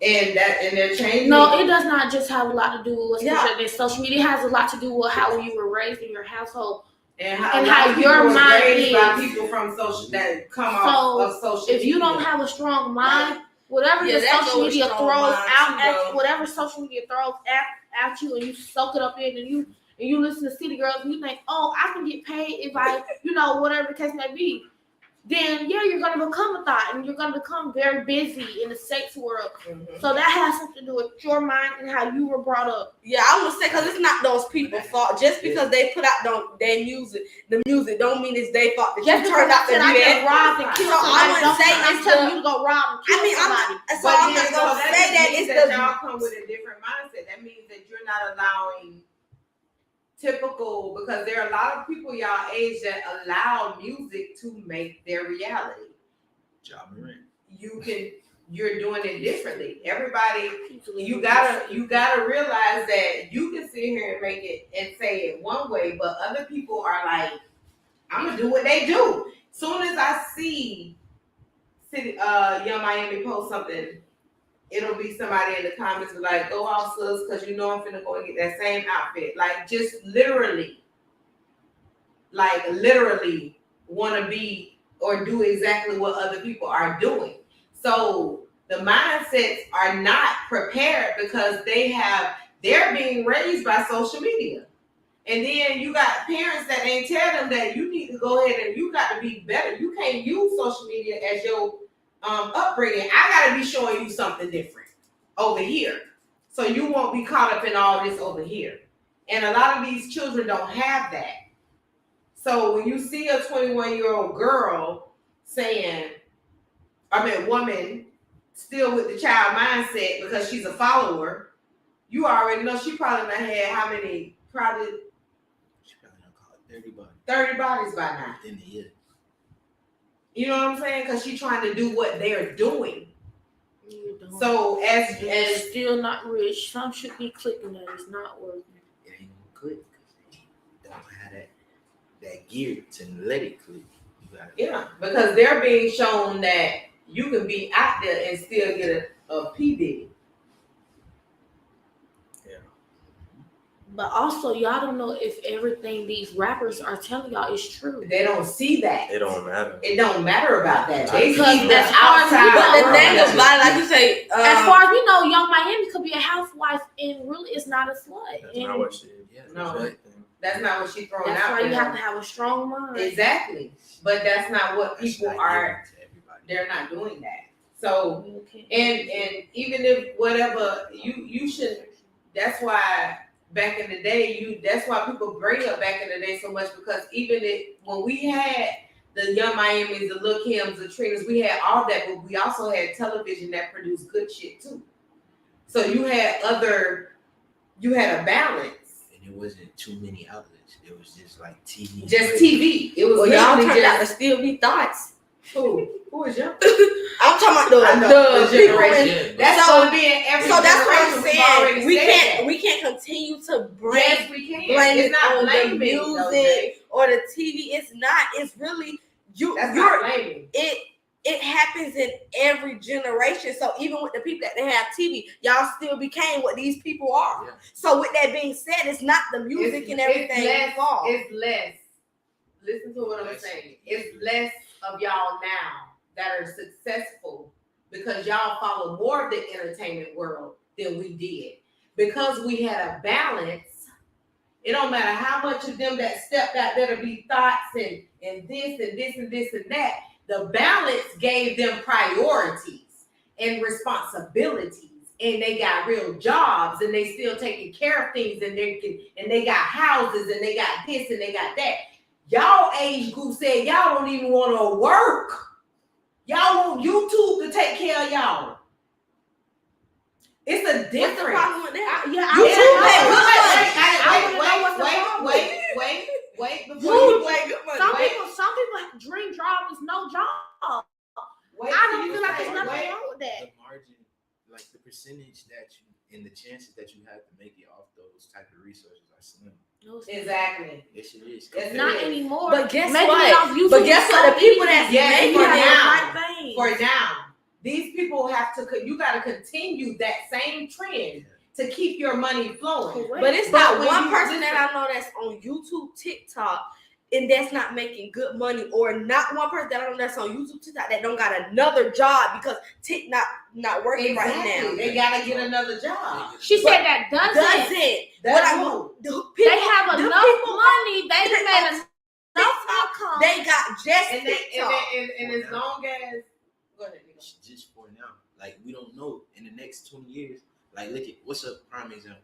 And they're changing. No, it does not just have a lot to do with what's projected in social media. It has a lot to do with how you were raised in your household. And how your mind is by people from social that come off of social media. If you don't have a strong mind, whatever the social media throws out at whatever social media throws at you, and you soak it up in, and you listen to City Girls, and you think, oh, I can get paid if I, whatever the case may be. then yeah, you're gonna become a thought, and you're gonna become very busy in the sex world. So that has something to do with your mind and how you were brought up. Yeah, I would say because it's not those people's fault. Just because they put out their music, the music don't mean it's their fault. That Just you turned out to be that. robbed and killed So I somebody. wouldn't say I'm it's telling the. you to go rob and kill I mean, somebody. I'm not gonna say that it's that the. y'all come with a different mindset. That means that you're not allowing typical, because there are a lot of people y'all age that allow music to make their reality. You're doing it differently. Everybody, you gotta realize that you can sit here and make it and say it one way, but other people are like, I'm gonna do what they do. Soon as I see Young Miami post something, it'll be somebody in the comments like, go off, sis, because you know I'm finna go and get that same outfit. Like, just literally want to be or do exactly what other people are doing. So the mindsets are not prepared because they're being raised by social media. And then you got parents that ain't tell them that you need to go ahead and you got to be better. You can't use social media as your upbringing. I got to be showing you something different over here, so you won't be caught up in all this over here. And a lot of these children don't have that. So when you see a 21-year-old girl woman still with the child mindset because she's a follower, you already know she probably done had how many? She probably done called 30 bodies. 30 bodies by now. In the year. You know what I'm saying? Because she's trying to do what they're doing. So as still not rich, some should be clicking that it's not working. It ain't gonna click because they don't have that gear to let it click. Yeah, because they're being shown that you can be out there and still get a PB. Yeah. But also, y'all don't know if everything these rappers are telling y'all is true. They don't see that. It don't matter. It don't matter about that. They Because see the as far as outside. But the world. thing about it, like you say, as far as we know, Young Miami could be a housewife and really is not a slut. That's And not what she is. Yeah, No. right. That's not what she's throwing that's out why there. you have to have a strong mind. Exactly. But that's not what That's people not are. given to everybody. They're not doing that. So You can't- and even if whatever you should. That's why back in the day, that's why people bring up back in the day so much, because even when we had the Young Miamis, the Lil Kims, the Trinas, we had all that, but we also had television that produced good shit too. So you had a balance. And it wasn't too many outlets. It was just like TV. Just TV. It was well, y'all literally turned out to just still be thoughts. who is young? I'm talking I about know, the the people generation. in. That's So- gonna be in every So that's what I'm generation. We've already saying. We said can't continue to that. bring Yes, we can. blame It's it not on the blaming music though, Jay. or the TV. It's not. It's really you. That's You're not blaming. it happens in every generation. So even with the people that didn't have TV, y'all still became what these people are. Yeah. So with that being said, it's not the music and everything involved. It's less. Listen to what I'm saying. It's less of y'all now that are successful because y'all follow more of the entertainment world than we did. Because we had a balance. It don't matter how much of them that stepped out there to be thoughts and this and this and this and that. The balance gave them priorities and responsibilities, and they got real jobs, and they still taking care of things, and they got houses, and they got this, and they got that. Y'all age group said y'all don't even want to work. Y'all want YouTube to take care of y'all. It's a What's the difference. problem with that? Wait. YouTube Before pay good money. Some people dream job is no job. wait, I don't feel like there's nothing wrong with that. The margin, like the percentage that you and the chances that you have to make it off those type of resources are slim. No, it's Exactly. Yes, it is. Yes, it not is. anymore. But guess Making what? it off YouTube But guess is what? so The people easy. that's Yes, making for You gotta do now. the right thing. For now, these people you got to continue that same trend to keep your money flowing. Correct. But it's But not when one you person listen- that I know that's on YouTube, TikTok, and that's not making good money, or not one person that I know that's on YouTube, TikTok that don't got another job because TikTok not working right Exactly. now. They got to get another job. She said that doesn't. Doesn't. That's What I who? want, the They people, have the enough people- money. They made TikTok, they got just and TikTok. and as long as go ahead, Nico. Just for now, like we don't know in the next 20 years. Like, look at what's a prime example.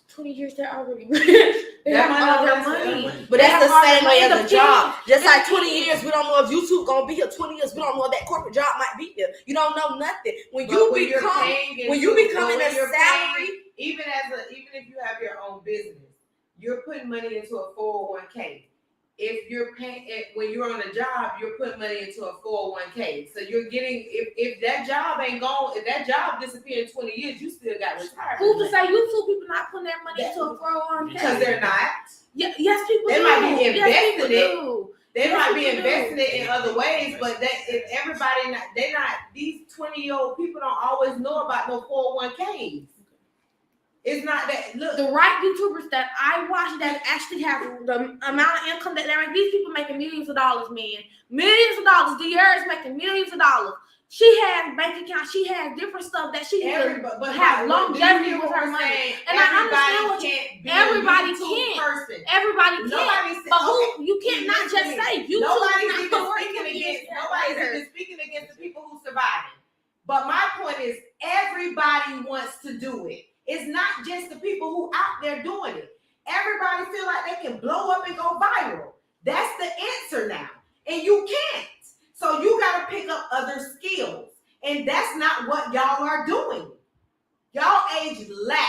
20 years, they're already they That have money all their already- money. But that's the same way as a job. Just like It's 20 years, we don't know if YouTube gonna be here. 20 years, we don't know if that corporate job might be here. You don't know nothing. When But you when you're become, paying when you into- become but in when a you're salary, paying, even if you have your own business, you're putting money into a 401k. If you're paying when you're on a job, you're putting money into a 401k. So you're getting if that job ain't gone, if that job disappeared in 20 years, you still got retirement. Who's to say YouTube people not putting their money into a 401k? Because they're not. Yeah, yes, people They do. might be Yes, investing people it. do. They Yes, might be people do. investing it in other ways, but everybody not. They're not. These 20-year-old people don't always know about no 401ks. It's not that. Look, The right YouTubers that I watch that actually have the amount of income that they're making, these people making millions of dollars, man. Millions of dollars. Dior is making millions of dollars. She has bank accounts. She has different stuff that she can have longevity with her money. And I understand what everybody can't. Everybody can't. Nobody said, But who okay, you can't not just say YouTube. Nobody's is even not speaking working against. against Nobody's that. even speaking against the people who surviving. But my point is, everybody wants to do it. It's not just the people who out there doing it. Everybody feel like they can blow up and go viral. That's the answer now, and you can't. So you got to pick up other skills, and that's not what y'all are doing. Y'all age lack.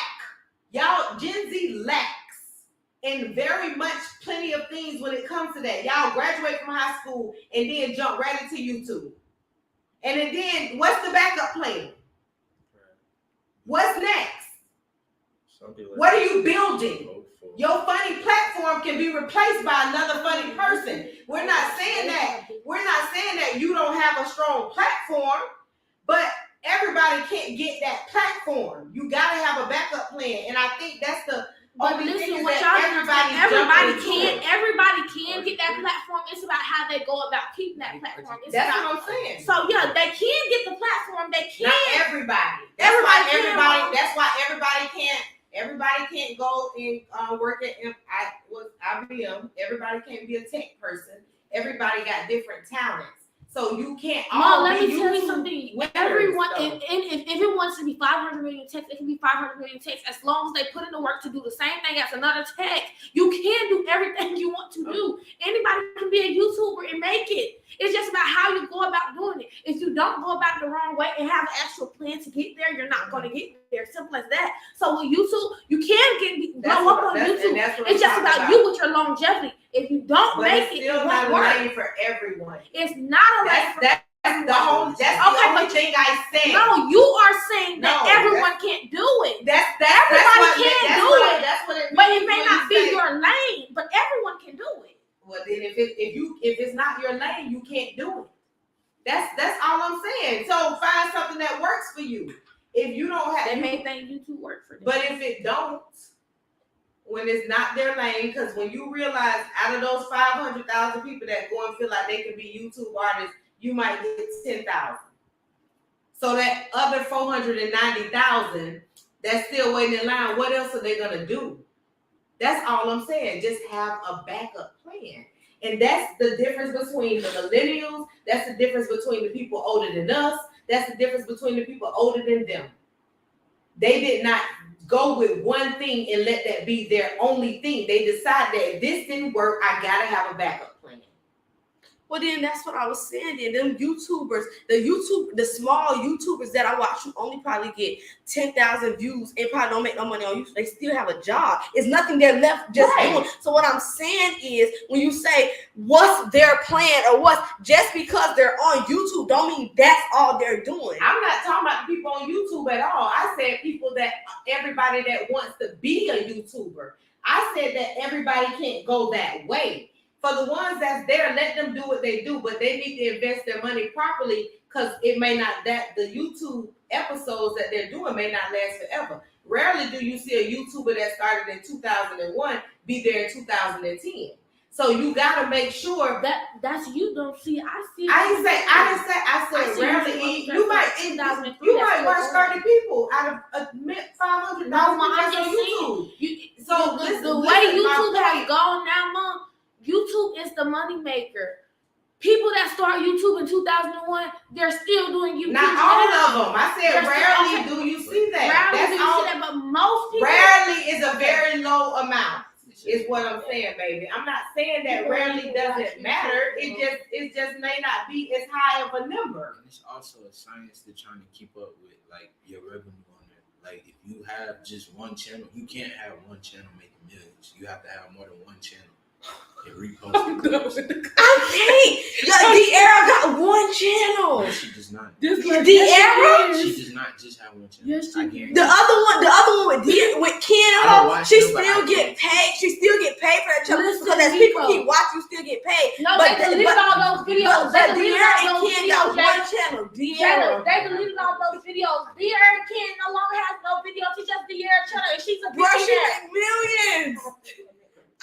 Y'all Gen Z lacks in very much plenty of things when it comes to that. Y'all graduate from high school and then jump right into YouTube. And then what's the backup plan? What's next? What are you building? Your funny platform can be replaced by another funny person. We're not saying that. We're not saying that you don't have a strong platform, but everybody can't get that platform. You gotta have a backup plan, and I think that's the But only thing listen, is what that y'all everybody can. get that platform. It's about how they go about keeping that platform. It's That's about, what I'm saying. so yeah, they can get the platform. They can. Not everybody. That's why everybody can't. Everybody can't go and work at IBM. Everybody can't be a tech person. Everybody got different talents. So you can't all let be me tell you YouTube something. winners, Everyone, though. if it wants to be 500 million texts, it can be 500 million texts. As long as they put in the work to do the same thing as another tech, you can do everything you want to do. Anybody can be a YouTuber and make it. It's just about how you go about doing it. If you don't go about it the wrong way and have an actual plan to get there, you're not going to get there. Simple as that. So with YouTube, you can blow up on YouTube. It's just about you with your longevity. If you don't make it, it won't work. It's still not a lane for everyone. It's not a lane for That's the only thing I said. No, you are saying that everyone can't do it. Everybody can't do it. That's what it means. But it may not be your lane, but everyone can do it. Well, then if it's not your lane, you can't do it. That's all I'm saying. So find something that works for you. If you don't have, They may think YouTube work for them. but if it don't, when it's not their lane, because when you realize out of those 500,000 people that go and feel like they can be YouTube artists, you might get 10,000. So that other 490,000 that's still waiting in line, what else are they gonna do? That's all I'm saying. Just have a backup plan. And that's the difference between the millennials. That's the difference between the people older than us. That's the difference between the people older than them. They did not go with one thing and let that be their only thing. They decided that if this didn't work, I gotta have a backup plan. Well, then that's what I was saying. Then them YouTubers, the small YouTubers that I watch, who only probably get 10,000 views and probably don't make no money on YouTube, they still have a job. It's nothing they're left just doing. So what I'm saying is, when you say what's their plan or what's just because they're on YouTube, don't mean that's all they're doing. I'm not talking about people on YouTube at all. I said everybody that wants to be a YouTuber. I said that everybody can't go that way. For the ones that's there, let them do what they do, but they need to invest their money properly, because it may not, that the YouTube episodes that they're doing may not last forever. Rarely do you see a YouTuber that started in 2001 be there in 2010. So you gotta make sure that's you don't see. I see. I said rarely. You might watch 30 people out of 500,000 No, people I'm on just YouTube. saying. The way YouTube has gone now, Mom. YouTube is the money maker. People that started YouTube in 2001, they're still doing YouTube. Not all now. of them. I said They're rarely still- do you see that. Rarely That's do you all. see that, but most people. Rarely is a very low amount. Is what I'm saying, baby. I'm not saying that rarely doesn't matter. It just may not be as high of a number. And it's also a science to trying to keep up with like your revenue on it. Like if you have just one channel, you can't have one channel making millions. You have to have more than one channel. And repost it. I can't. De'Ara got one channel. No, she does not. De'Ara? She does not just have one channel. Yes, she I does. guarantee. The other one with Ken and I don't her, watch she them, but still I get can. paid. She still get paid for that channel Listen, because as people Nico. keep watching, you still get paid. No, But they deleted all those videos. They deleted De'Ara all and those Ken got videos. one channel. De'Ara. They deleted all those videos. De'Ara and Ken no longer has no videos. She just De'Ara channel, and she's a Bro, she billionaire. make millions.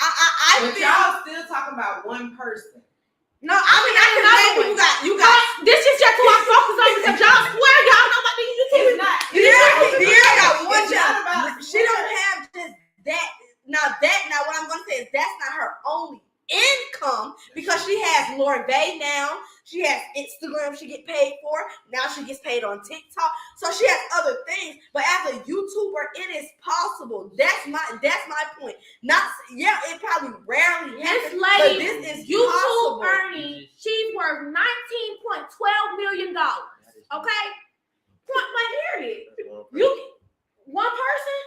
I But feel. y'all still talking about one person. No, I mean I can name you got. This is just who I focus on because y'all swear y'all know about these It's YouTube. not. De'Ara got one It's not channel. about She don't have just that. Now what I'm gonna say is that's not her only income because she has Lord Bay now. She has Instagram she get paid for. Now she gets paid on TikTok. So she has other things. But as a YouTuber, it is possible. That's my point. It probably rarely This happens, but lady, this is YouTube possible. earning, she's worth $19.12 million. Okay? Point blank period. One person?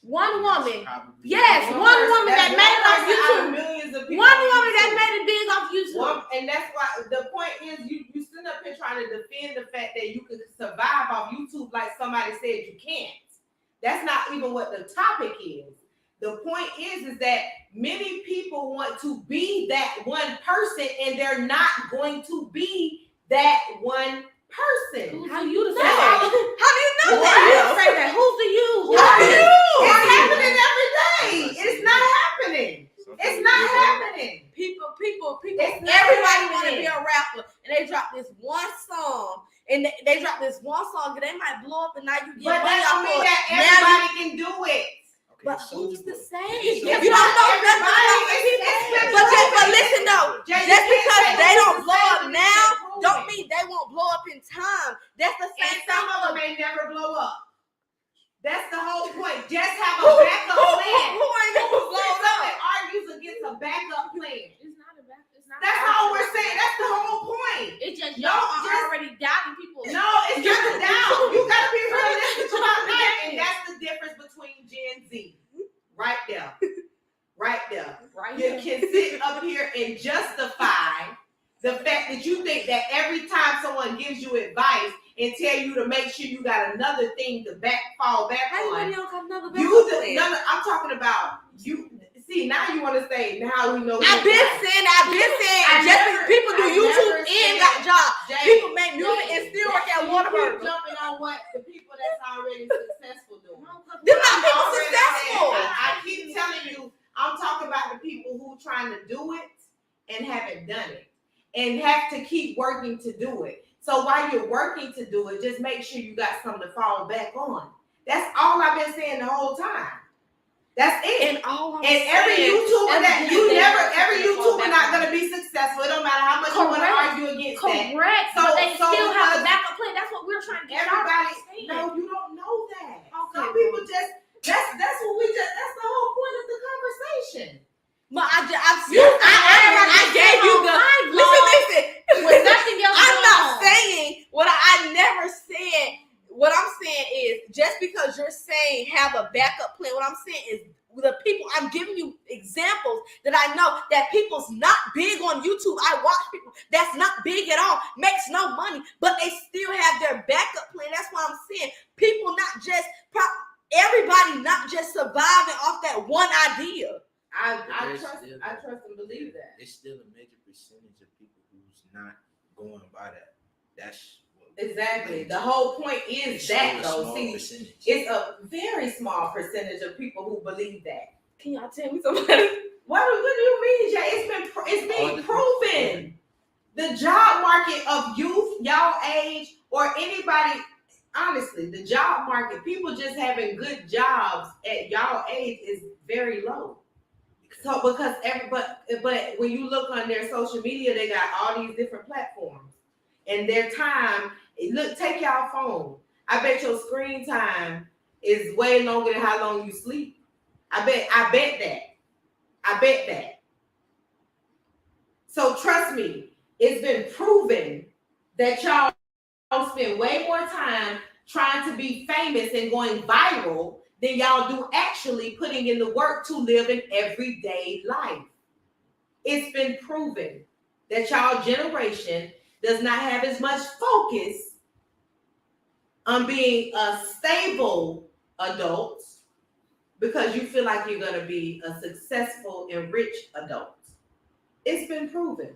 One woman. Yes, one woman that made it off YouTube. Millions of people One on woman that YouTube. made it big off YouTube. And that's why the point is you sitting up here trying to defend the fact that you could survive off YouTube like somebody said you can't. That's not even what the topic is. The point is that many people want to be that one person and they're not going to be that one person. How you to say No. that? How do you know How you that? say that? Who's the you? Who How are do you? It's happening every day. It's not happening. It's not happening. People, It's not everybody want to happening. be a rapper, and they drop this one song, and they drop this one song, and they might blow up, and now you get But money that don't off mean of that it. Now everybody can do it. but who's to say? It's If not you don't know nothing everybody. about the people, but listen though, Jay, you just can't because say they who's don't to blow say up when now, it's been don't proven. mean they won't blow up in time. That's the And same some thing. of them may never blow up. That's the whole point. Just have Who a backup plan. ain't gonna Who blow sits up? up and argues against a backup plan? It's not a back. It's not. That's all we're saying. That's the whole point. It's just No, y'all are just- already doubting people. No, it's not a doubt. You gotta be realistic about that. And that's the difference between Gen Z. Right there. Right there. Right You here. can sit up here and justify the fact that you think that every time someone gives you advice and tell you to make sure you got another thing to fall back on. Everybody else got another You backup plan. no, I'm talking about you. See, now you want to say how we know. I've been saying, people do I YouTube never and said- got jobs. Jay, People make music Jay, and still work at you Whataburger. keep jumping on what the people that's already successful do. They're not I'm people already successful. saying- I keep telling you, I'm talking about the people who trying to do it and haven't done it and have to keep working to do it. So while you're working to do it, just make sure you got something to fall back on. That's all I've been saying the whole time. That's it. And all I'm And every saying, YouTuber that every you day never, there's every something to fall YouTuber back not on. gonna be successful. It don't matter how much you want to Correct. argue against that. Correct. So- But they so still have because a backup plan. That's what we're trying to get y'all to Everybody, understand. no, you don't know that. Okay, Some people just that's what we just that's the whole point of the conversation. But I You gave you the listen. With nothing else I'm going not on. saying what I never said. What I'm saying is just because you're saying have a backup plan, what I'm saying is the people, I'm giving you examples that I know that people's not big on YouTube. I watch people that's not big at all, makes no money, but they still have their backup plan. That's what I'm saying. People not just, everybody not just surviving off that one idea. I There's trust still- I trust and believe that. It's still a major percentage of people who's not going by that. That's what Exactly. The whole point is it's that still a though. small See, percentage. it's a very small percentage of people who believe that. Can y'all tell me somebody? What do you mean, Jay? It's being proven. The job market of youth, y'all age, or anybody, honestly, the job market, people just having good jobs at y'all age is very low. So because but when you look on their social media, they got all these different platforms, and their time. Look, take y'all phone. I bet your screen time is way longer than how long you sleep. I bet that. So trust me, it's been proven that y'all spend way more time trying to be famous and going viral than y'all do actually putting in the work to live an everyday life. It's been proven that y'all generation does not have as much focus on being a stable adult because you feel like you're going to be a successful and rich adult. It's been proven.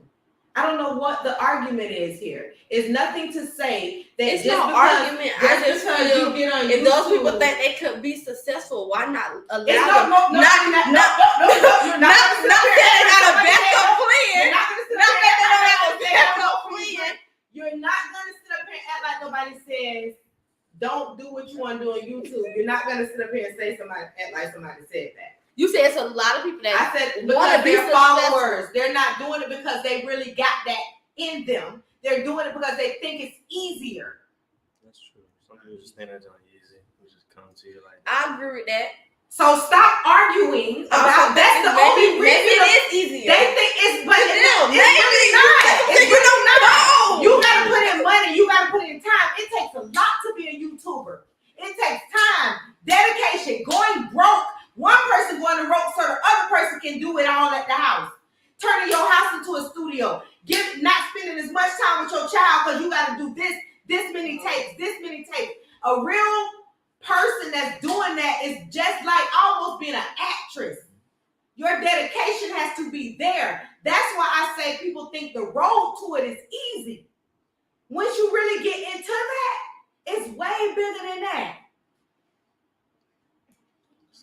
I don't know what the argument is here. It's nothing to say that it's no argument. I just feel you get on if YouTube, those people think they could be successful, why not allow them? You're not saying out of backup plan. You're not gonna sit up here and act like nobody says don't do what you want to do on YouTube. You're not gonna sit up here and say act like somebody said that. You said it's a lot of people that I said because they're followers. They're not doing it because they really got that in them. They're doing it because they think it's easier. That's true. Some people just think it's easy. We just come to you like. I agree with that. So stop arguing about that's the only reason. Maybe it is easier. They think it's but it's maybe really not. It's you don't know. You gotta put in money. You gotta put in time. It takes a lot to be a YouTuber. It takes time, dedication, going broke. One person going to rope so the other person can do it all at the house. Turning your house into a studio. Not spending as much time with your child because you got to do this many takes. A real person that's doing that is just like almost being an actress. Your dedication has to be there. That's why I say people think the road to it is easy. Once you really get into that, it's way bigger than that.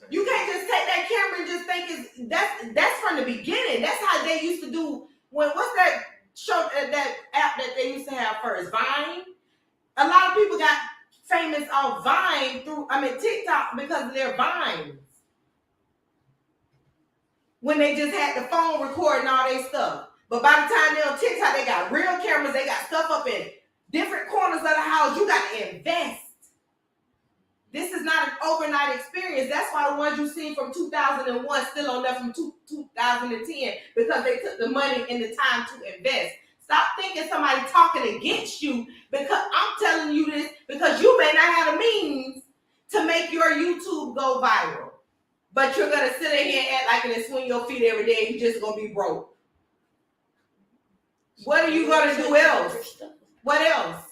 You can't just take that camera and just think that's from the beginning. That's how they used to do what's that show that app that they used to have first? Vine. A lot of people got famous on Vine through TikTok because of their Vines. When they just had the phone recording all their stuff. But by the time they're on TikTok, they got real cameras, they got stuff up in different corners of the house. You got to invest. This is not an overnight experience. That's why the ones you see from 2001 still on there from 2010 because they took the money and the time to invest. Stop thinking somebody talking against you because I'm telling you this because you may not have the means to make your YouTube go viral. But you're going to sit in here and act like and swing your feet every day and you're just going to be broke. What are you going to do else? What else?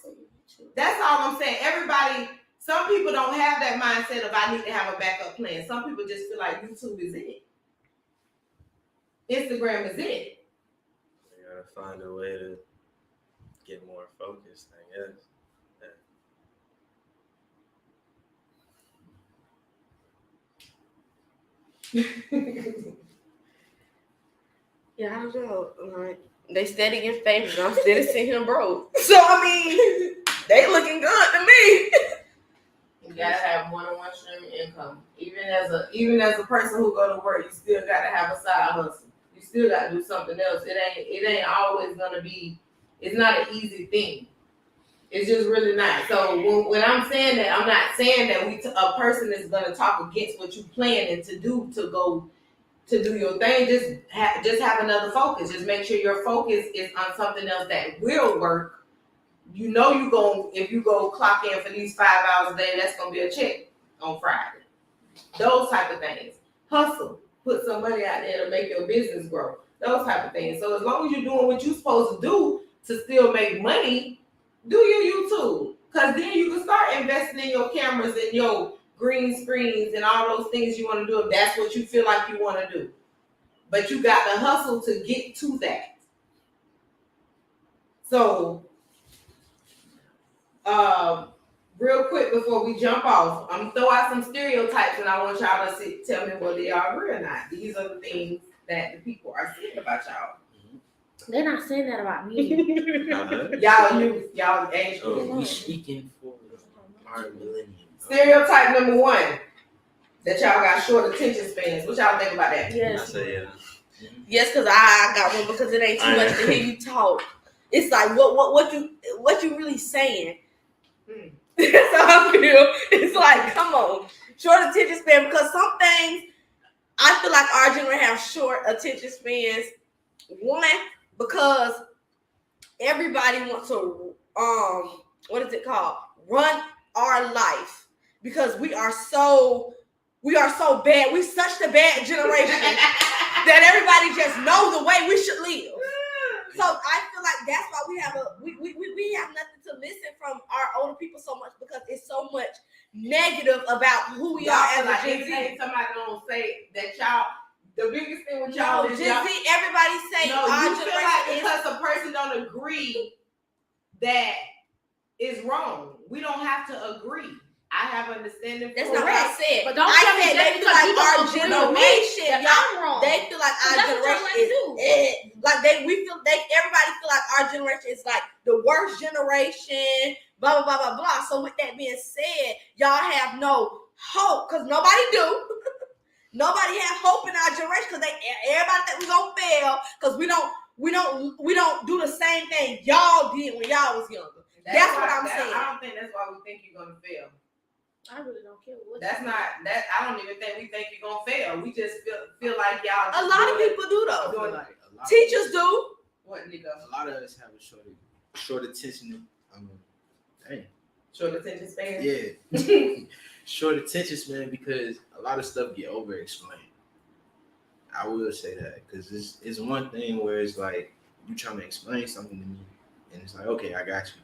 That's all I'm saying. Some people don't have that mindset of I need to have a backup plan. Some people just feel like YouTube is it. Instagram is it. You gotta find a way to get more focused, I guess. Yeah, I don't know. Like, they steady getting famous. I'm steady seeing him broke. So I mean, they looking good to me. You gotta have more than one stream of income. Even as a person who go to work, you still gotta have a side hustle. You still gotta do something else. It ain't always gonna be. It's not an easy thing. It's just really not. So when I'm saying that, I'm not saying that a person is gonna talk against what you planning to do to go to do your thing. Just have another focus. Just make sure your focus is on something else that will work. You know if you go clock in for these 5 hours a day, that's gonna be a check on Friday. Those type of things. Hustle. Put some money out there to make your business grow. Those type of things. So as long as you're doing what you're supposed to do to still make money, do your YouTube. Because then you can start investing in your cameras and your green screens and all those things you want to do if that's what you feel like you want to do. But you got to hustle to get to that. So real quick before we jump off, I'm gonna throw out some stereotypes and I want y'all to tell me whether y'all agree or not. These are the things that the people are saying about y'all. They're not saying that about me. Y'all age group. We speaking for our millennials. Stereotype number 1, that y'all got short attention spans. What y'all think about that? Yes. I say yeah. Yes, because I got one because it ain't too much to hear you talk. It's like what you really saying. That's how I feel. It's like, come on, short attention span, because some things I feel like our generation have short attention spans. One, because everybody wants to what is it called? Run our life, because we are so bad. We such the bad generation that everybody just knows the way we should live. So I feel like that's why we have nothing to listen from our older people so much, because it's so much negative about who we are as a Gen Z. Somebody gonna say that y'all. The biggest thing with y'all is Gen Z. Everybody say no. our You feel like generation because a person don't agree that is wrong. We don't have to agree. I have understanding. That's not what I said. But don't I tell me said that they feel because like you our don't agree with me generation. that Y'all, I'm wrong. they feel like our That's what y'all generation is like everybody feel like our generation is like the worst generation. Blah blah blah blah blah. So with that being said, y'all have no hope because nobody do. Nobody have hope in our generation because everybody think we gonna fail because we don't do the same thing y'all did when y'all was younger. That's what I'm saying. I don't think that's why we think you're gonna fail. I really don't care what. That's not that. I don't even think we think you're gonna fail. We just feel like y'all. A lot of people do though. I feel like a lot Teachers do. What, Nico? A lot of us have a short attention. Short attention span. Yeah, short attention span because a lot of stuff get over explained. I will say that because it's one thing where it's like you trying to explain something to me, and it's like, okay, I got you,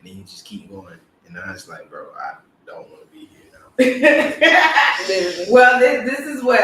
and then you just keep going, and then it's like, bro, I don't want to be here now. Well, this is what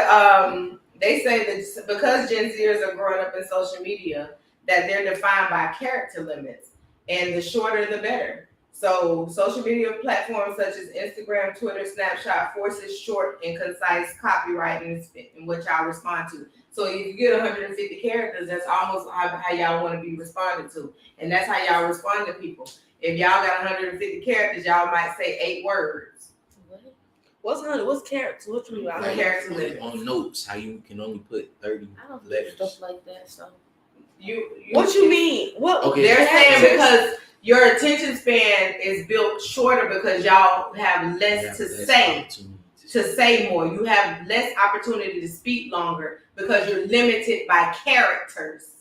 they say that because Gen Zers are growing up in social media, that they're defined by character limits, and the shorter the better. So social media platforms such as Instagram, Twitter, Snapchat forces short and concise copywriting in which y'all respond to. So if you get 150 characters, that's almost how y'all want to be responded to. And that's how y'all respond to people. If y'all got 150 characters, y'all might say 8 words. What's character? What you mean by Character limit? On notes, how you can only put 30 I don't do letters. stuff like that. So What you mean? What? Okay. They're saying because your attention span is built shorter because y'all have less to say more. You have less opportunity to speak longer because you're limited by characters.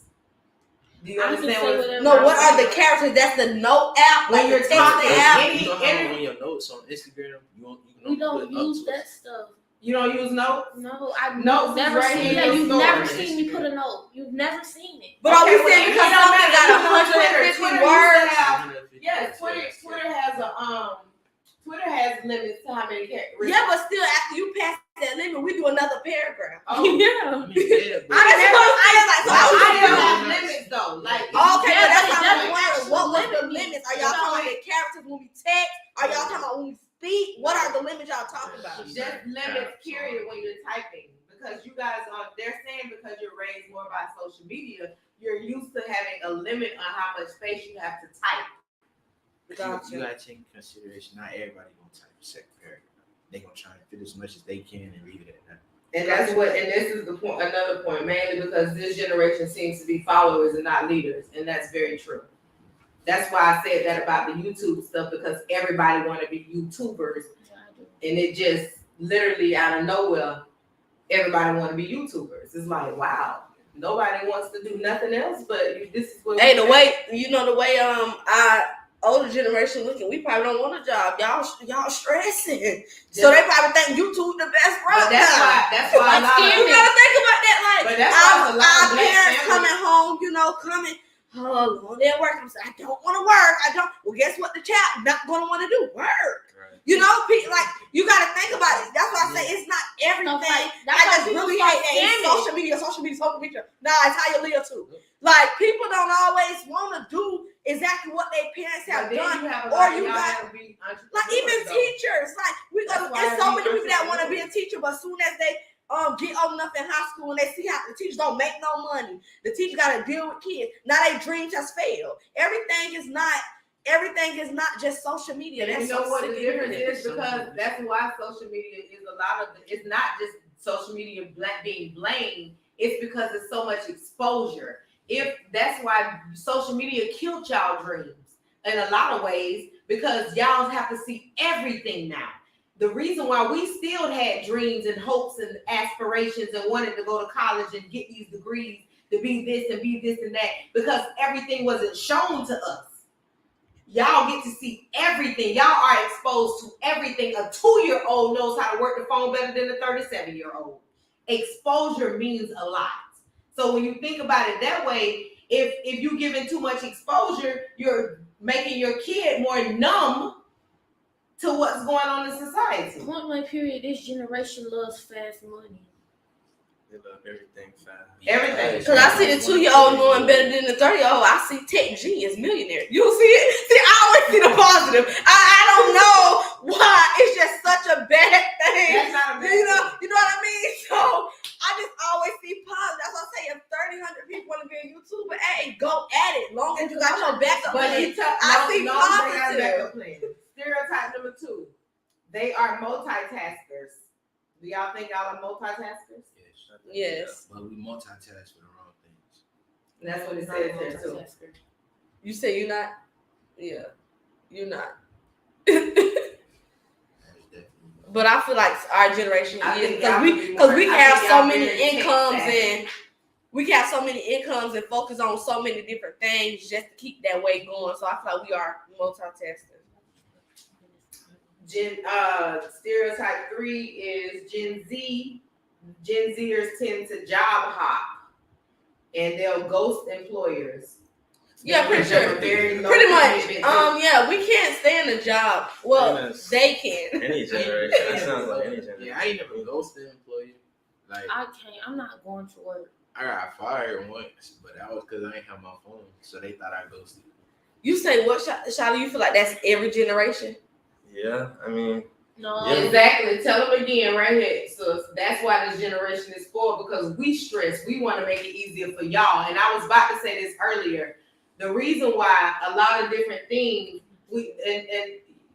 Do you understand what are the characters? That's the note app. When you're talking, You know how on your notes on Instagram, we don't use that stuff. You don't use notes? No, I've Notes never right seen here that. in You've the never store. seen me put a note. You've never seen it. But are we Okay, saying well, because it don't something matter. got 150 words? Yes, Twitter has a Twitter has limits to how many characters. Yeah, but still, after you pass that limit, we do another paragraph. Oh, Yeah. I don't have limits though. Like, Okay, Yeah, but that's but it how I'm doesn't wondering. What was the limit me. limits? Are y'all talking about the characters when we text? Are y'all talking about when we speak? What are the limits y'all talking about? just limits, period, when you're typing. Because you guys are, they're saying because you're raised more by social media, you're used to having a limit on how much space you have to type. You gotta take into consideration, not everybody gonna type a second paragraph. They gonna try and fit as much as they can and leave it at that. And that's and this is the point, another point, mainly because this generation seems to be followers and not leaders, and that's very true. That's why I said that about the YouTube stuff, because everybody want to be YouTubers, and it just literally out of nowhere, everybody want to be YouTubers. It's like, wow, nobody wants to do nothing else, but this is what. Hey, the way our older generation looking, we probably don't want a job. Y'all stressing, so they probably think YouTube the best route. That's why you gotta think about that. Like, our parents coming home, coming. Oh, long day at work. I'm saying, I don't want to work. Well, guess what? The child not gonna want to do work. Right. You gotta think about it. That's why I say it's not everything. I just really hate that social media. Nah, it's how you live too. Like, people don't always want to do exactly what their parents have done, even teachers. Like, there's so many people that want to be a teacher, but as soon as they get old enough in high school and they see how the teachers don't make no money, the teacher got to deal with kids. Now their dreams has failed. Everything is not just social media. That's what the difference is, because that's why social media is it's not just social media being blamed. It's because there's so much exposure. If that's why social media killed y'all dreams in a lot of ways, because y'all have to see everything now. The reason why we still had dreams and hopes and aspirations and wanted to go to college and get these degrees to be this and that, because everything wasn't shown to us. Y'all get to see everything. Y'all are exposed to everything. A 2-year-old knows how to work the phone better than a 37-year-old. Exposure means a lot. So when you think about it that way, if you're giving too much exposure, you're making your kid more numb to what's going on in society. Point blank period, this generation loves fast money. They love everything fast. Everything. Because I see the 2-year-old knowing better than the 30-year-old. I see Tech G as millionaire. You see it? See, I always see the positive. I don't know why it's just such a bad thing. That's not a bad You know thing. what I mean? So I just always see positive. That's what I say. If 100 people want to be a YouTuber, hey, go at it. Long as you got your backup But plan. you I see they got positive. backup plans. Stereotype number 2. They are multitaskers. Do y'all think y'all are multitaskers? Yes. But we multitask for the wrong things. That's what it says there too. You say you're not? Yeah. You're not. That is definitely. But I feel like our generation I is think y'all would be because more- we I have think so y'all many very tech incomes savvy. and we have so many incomes and focus on so many different things just to keep that weight going. So I feel like we are multitasking. Stereotype 3 is Gen Z. Gen Zers tend to job hop and they'll ghost employers. Yeah, pretty sure. Very low Pretty much. commitment. Yeah, we can't stand a job. Well, Yes. they can. Any generation. That sounds like any generation. Yeah, I ain't never ghosted an employee. Like I can't. I'm not going to work. I got fired once, but that was because I ain't have my phone, so they thought I ghosted. You say what, Shawty? You feel like that's every generation? Yeah, I mean, No. Yeah. Exactly. Tell them again right here. So that's why this generation is spoiled, because we stress. We want to make it easier for y'all. And I was about to say this earlier. The reason why a lot of different things and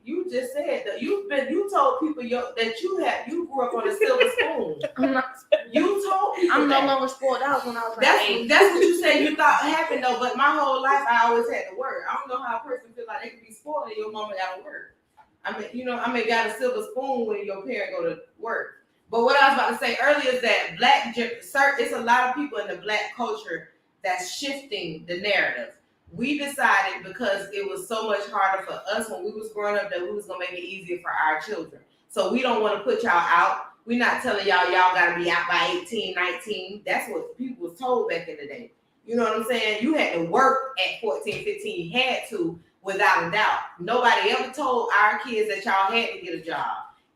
you just said that you told people that you grew up on a silver spoon. I'm not. You told people I'm no that. longer spoiled. That was when I was like That's 8. what you said you thought happened though. But my whole life I always had to work. I don't know how a person feel like they can be spoiled and your mama got to work. Got a silver spoon when your parent go to work. But what I was about to say earlier is that it's a lot of people in the black culture that's shifting the narrative. We decided because it was so much harder for us when we was growing up that we was gonna make it easier for our children. So we don't want to put y'all out. We're not telling y'all gotta be out by 18, 19. That's what people was told back in the day. You know what I'm saying? You had to work at 14, 15. You had to, without a doubt. Nobody ever told our kids that y'all had to get a job.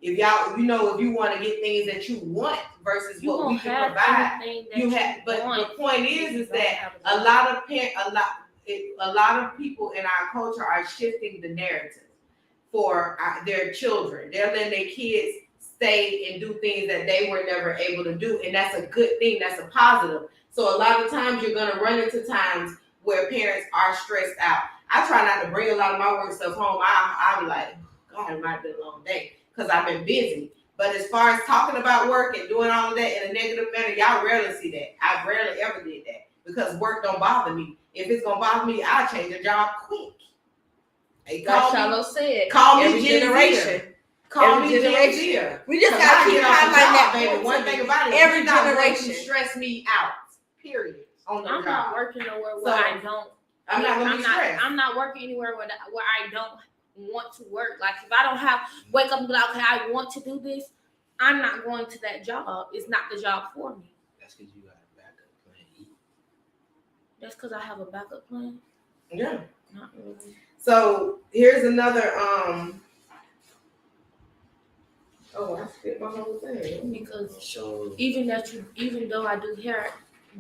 If y'all, if you want to get things that you want versus You what we won't can have provide, anything that you have. But want. the point is Don't that have a lot of people in our culture are shifting the narrative for their children. They're letting their kids stay and do things that they were never able to do, and that's a good thing. That's a positive. So a lot of times you're gonna run into times where parents are stressed out. I try not to bring a lot of my work stuff home. I'm like, God, it might have been a long day because I've been busy. But as far as talking about work and doing all of that in a negative manner, y'all rarely see that. I rarely ever did that because work don't bother me. If it's gonna bother me, I'll change a job quick. Hey, Like Shallow said, call me every Gen generation. Call Every me generation. Gen We just gotta keep highlighting that baby. point One to thing me. about it, Every you're not going to generation. stress me out. Period. On the I'm job. not working nowhere where So, I don't. I'm not gonna be stressed. I'm not working anywhere where I don't want to work. Like if I don't wake up and be like, okay, I want to do this, I'm not going to that job. It's not the job for me. That's because you got a backup plan E. That's because I have a backup plan. Yeah. Not really. So here's another oh, I skipped my whole thing. Because So even though I do hair,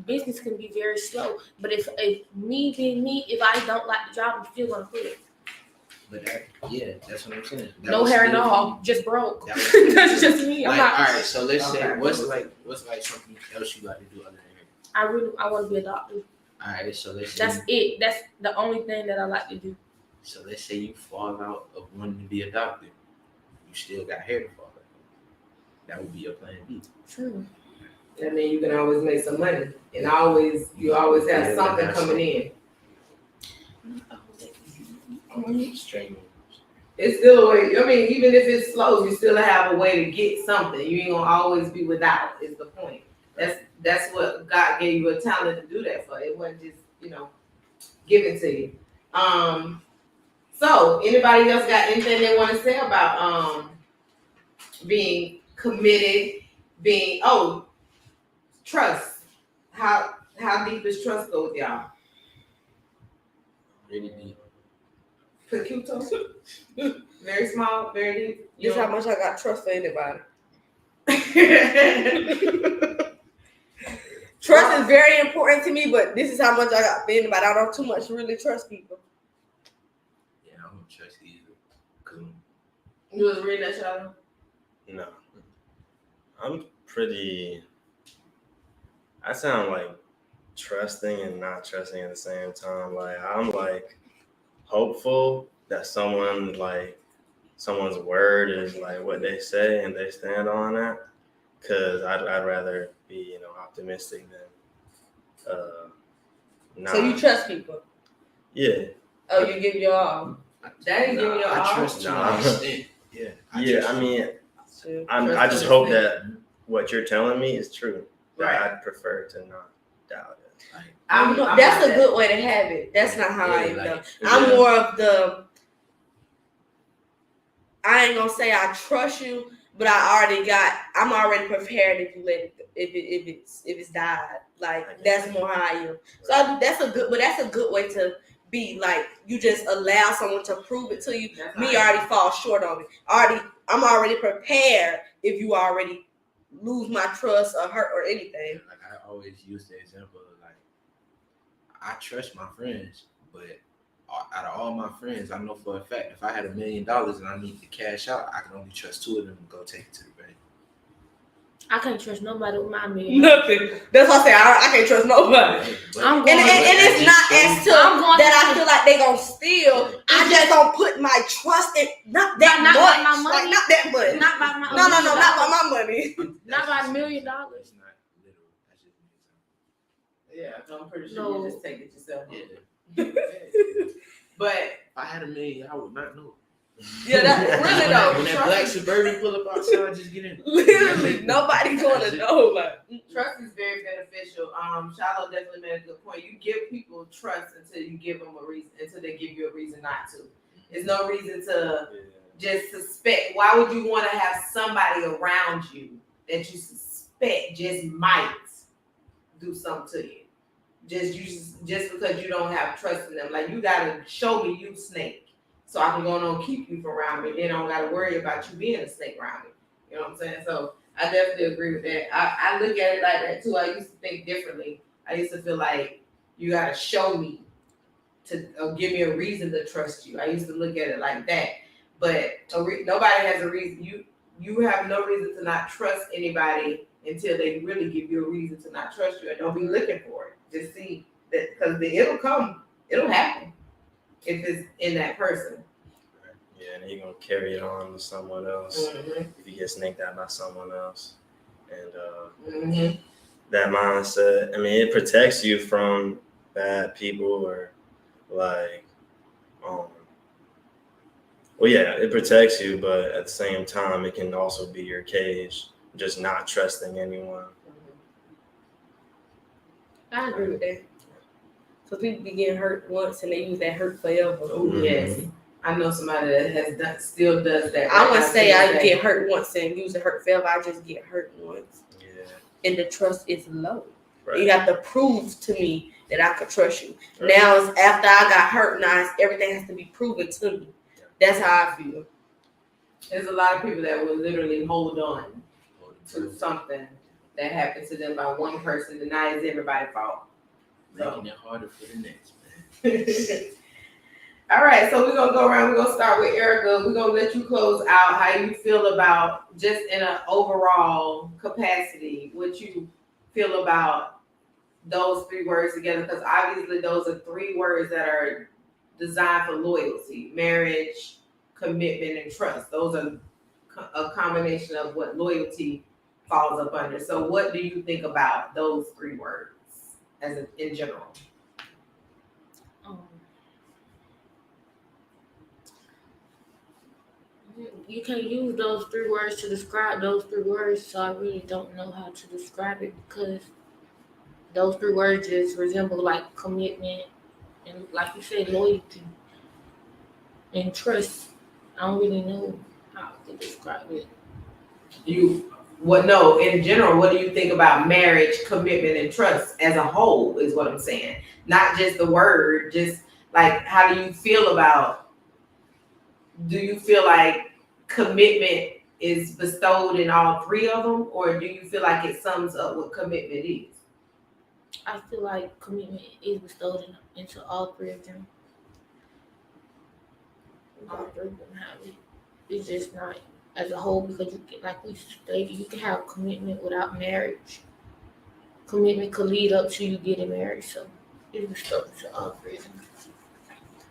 business can be very slow. But if me being me, if I don't like the job, I'm still gonna quit. but that's what I'm saying. That No was hair still- at all, just broke. That was- That's just me. I'm Like, not. all right, so let's say Okay. what's something else you like to do other than hair? I want to be a doctor. All right, so let's say That's it. That's the only thing that I like to do. so let's say you fall out of wanting to be a doctor, you still got hair to fall out. That would be your plan B. True. That means you can always make some money, and you always have Yeah, something that's coming it. in. Straight. It's still a way. I mean, even if it's slow, you still have a way to get something. You ain't gonna always be without. Is the point. That's what God gave you a talent to do that for. It wasn't just given to you. So anybody else got anything they want to say about being committed, being trust? How deep does trust go with y'all? Really deep. Pecuto? Very small, very deep. This how much I got trust for anybody. Trust is very important to me, but this is how much I got for anybody. I don't too much really trust people. Yeah, I don't trust either. 'Cause You was reading that, Charlotte? No. I'm pretty. I sound like trusting and not trusting at the same time. Like I'm like hopeful that someone's word is like what they say and they stand on that. Cause I'd rather be optimistic than not. So you trust people? Yeah. Oh, you give your all. That ain't giving you I all. trust to Nah. an extent. Yeah. I mean, Sure. I just hope that what you're telling me is true. Right. I'd prefer to not doubt it. I'm That's a like good way to have it. That's not how I am though. like, I'm yeah. more of the. I ain't gonna say I trust you, but I'm already prepared if you let it. If it's died, like that's more how I am. So that's a good way to be. Like you just allow someone to prove it to you. That's Me right. already fall short on it. I'm already prepared if you already lose my trust or hurt or anything. Like I always use the example of like I trust my friends, but out of all my friends, I know for a fact if I had $1 million and I need to cash out, I can only trust 2 of them and go take it to the bank. I can't trust nobody with my million. Nothing. That's why I say I can't trust nobody. I'm And going. it's not as to I'm going that to- I feel like they gonna steal. I just don't put my trust in not that Not much. by my money. Like not that much. Not by my No, not by my money. Not by $1 million. It's not literal. That's just an example. Yeah, I'm pretty sure No. you just take it yourself. Yeah. But If I had $1 million, I would not know. Yeah, that really though. When that black Suburban pull up outside, just get in. Literally, nobody's gonna know. Like trust is very beneficial. Shiloh definitely made a good point. You give people trust until you give them a reason, until they give you a reason not to. There's no reason to just suspect. Why would you want to have somebody around you that you suspect just might do something to you? Just because you don't have trust in them. Like you gotta show me you snake. So I can go on and keep you from around me. Then I don't got to worry about you being a snake around me. You know what I'm saying? So I definitely agree with that. I look at it like that too. I used to think differently. I used to feel like you got to show me or give me a reason to trust you. I used to look at it like that. But nobody has a reason. You have no reason to not trust anybody until they really give you a reason to not trust you. And don't be looking for it. Just see that because it'll come. It'll happen. If it's in that person. Yeah, and you're gonna carry it on to someone else Mm-hmm. if you get snaked out by someone else. And Mm-hmm. that mindset, I mean, it protects you from bad people or like, it protects you, but at the same time, it can also be your cage, just not trusting anyone. I agree with that. So people be getting hurt once and they use that hurt forever. Oh yes, I know somebody that still does that. I wouldn't say I get hurt once and use the hurt forever. I just get hurt once, Yeah, and the trust is low. right. You have to prove to me that I could trust you. Right. Now, it's after I got hurt, now everything has to be proven to me. That's how I feel. There's a lot of people that will literally hold on to something that happened to them by one person, and now it's everybody's fault. Making it harder for the next, man. All right, so we're gonna go around. We're gonna start with Erica. We're gonna let you close out how you feel about just in an overall capacity, what you feel about those 3 words together, because obviously those are 3 words that are designed for loyalty: marriage, commitment, and trust. Those are a combination of what loyalty falls up under. So what do you think about those 3 words in general? You can use those 3 words to describe those 3 words, so I really don't know how to describe it because those 3 words just resemble like commitment and, like you said, loyalty and trust. I don't really know how to describe it. No, in general, what do you think about marriage, commitment, and trust as a whole is what I'm saying. Not just the word, just like how do you feel about, do you feel like commitment is bestowed in all 3 of them, or do you feel like it sums up what commitment is? I feel like commitment is bestowed into all 3 of them. All 3 of them have it. It's just not as a whole because you can, like we stated, you can have commitment without marriage. Commitment could lead up to you getting married, so it's bestowed into all 3 of them.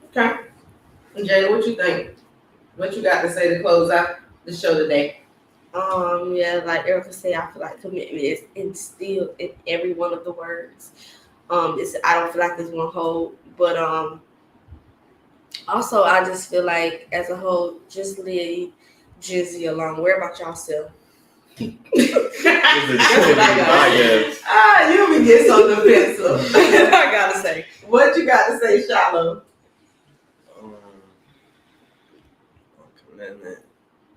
Okay. Jada, what you think? What you got to say to close out the show today? Yeah, like Erica said, I feel like commitment is instilled in every one of the words. I don't feel like it's one whole, but also I just feel like as a whole, just leave Gen Z alone. Worry about yourself. This is You be getting on the pencil. I gotta say. What you got to say, Shiloh? Commitment,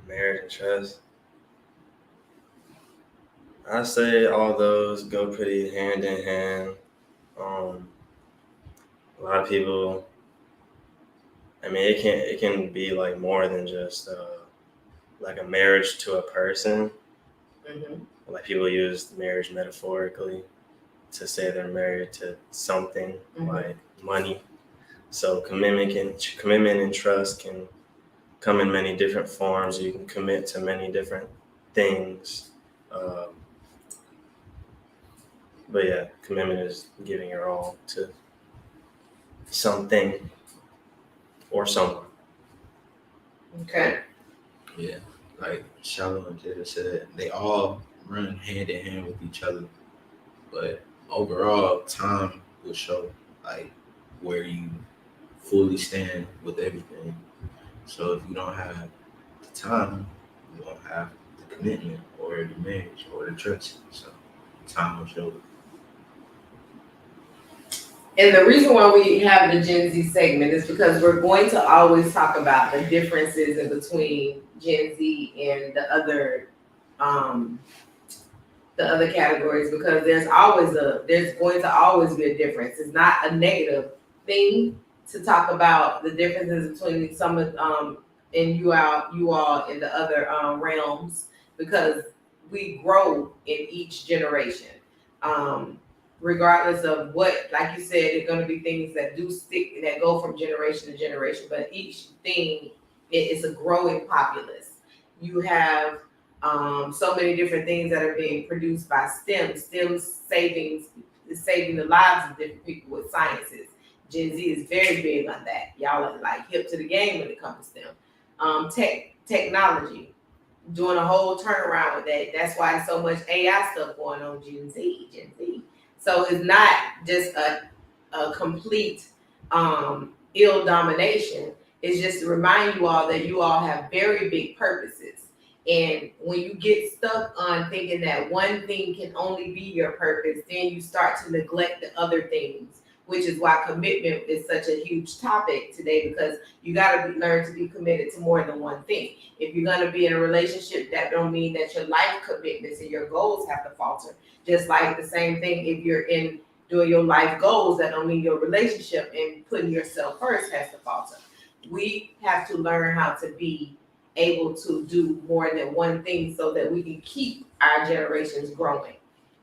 marriage, and trust. I say all those go pretty hand in hand. A lot of people, I mean, it can be like more than just like a marriage to a person. Mm-hmm. Like people use marriage metaphorically to say they're married to something like money. So commitment and trust can come in many different forms. You can commit to many different things. But yeah, commitment is giving your all to something or someone. Okay. Yeah, like Shallow and Jada said, they all run hand in hand with each other. But overall, time will show like where you fully stand with everything. So if you don't have the time, you don't have the commitment or the marriage or the trust. So time will show. And the reason why we have the Gen Z segment is because we're going to always talk about the differences in between Gen Z and the other categories, because there's going to always be a difference. It's not a negative thing to talk about the differences between some of and you all in the other realms, because we grow in each generation. Regardless of what, like you said, it's going to be things that do stick, that go from generation to generation, but each thing is a growing populace. You have so many different things that are being produced by STEM saving the lives of different people with sciences. Gen Z is very big on that. Y'all are like hip to the game when it comes to STEM. Technology, doing a whole turnaround with that. That's why so much AI stuff going on. Gen Z. So it's not just a complete ill domination. It's just to remind you all that you all have very big purposes. And when you get stuck on thinking that one thing can only be your purpose, then you start to neglect the other things, which is why commitment is such a huge topic today, because you got to learn to be committed to more than one thing. If you're going to be in a relationship, that don't mean that your life commitments and your goals have to falter. Just like the same thing, if you're in doing your life goals, that don't mean your relationship and putting yourself first has to falter. We have to learn how to be able to do more than one thing so that we can keep our generations growing.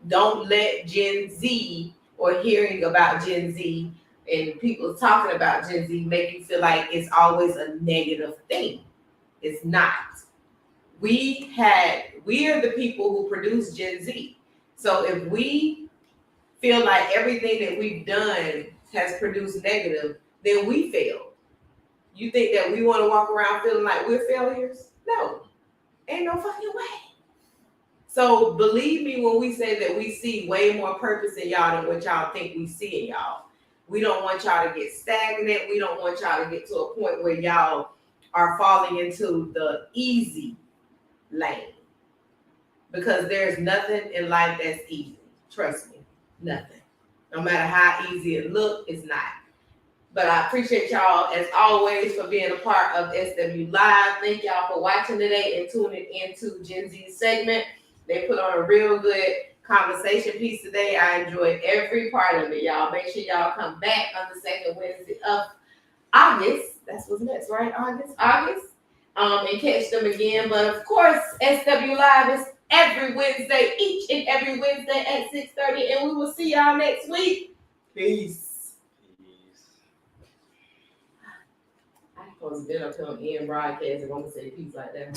Don't let Gen Z or hearing about Gen Z and people talking about Gen Z make you feel like it's always a negative thing. It's not. We are the people who produce Gen Z. So if we feel like everything that we've done has produced negative, then we failed. You think that we want to walk around feeling like we're failures? No, ain't no fucking way. So believe me when we say that we see way more purpose in y'all than what y'all think we see in y'all. We don't want y'all to get stagnant. We don't want y'all to get to a point where y'all are falling into the easy lane. Because there's nothing in life that's easy. Trust me, nothing. No matter how easy it looks, it's not. But I appreciate y'all, as always, for being a part of SW Live. Thank y'all for watching today and tuning into Gen Z's segment. They put on a real good conversation piece today. I enjoyed every part of it, y'all. Make sure y'all come back on the second Wednesday of August. That's what's next, right? August. And catch them again. But of course, SW Live is every Wednesday, each and every Wednesday at 6:30. And we will see y'all next week. Peace. I supposed to be up till the end broadcast and I'm gonna say peace like that.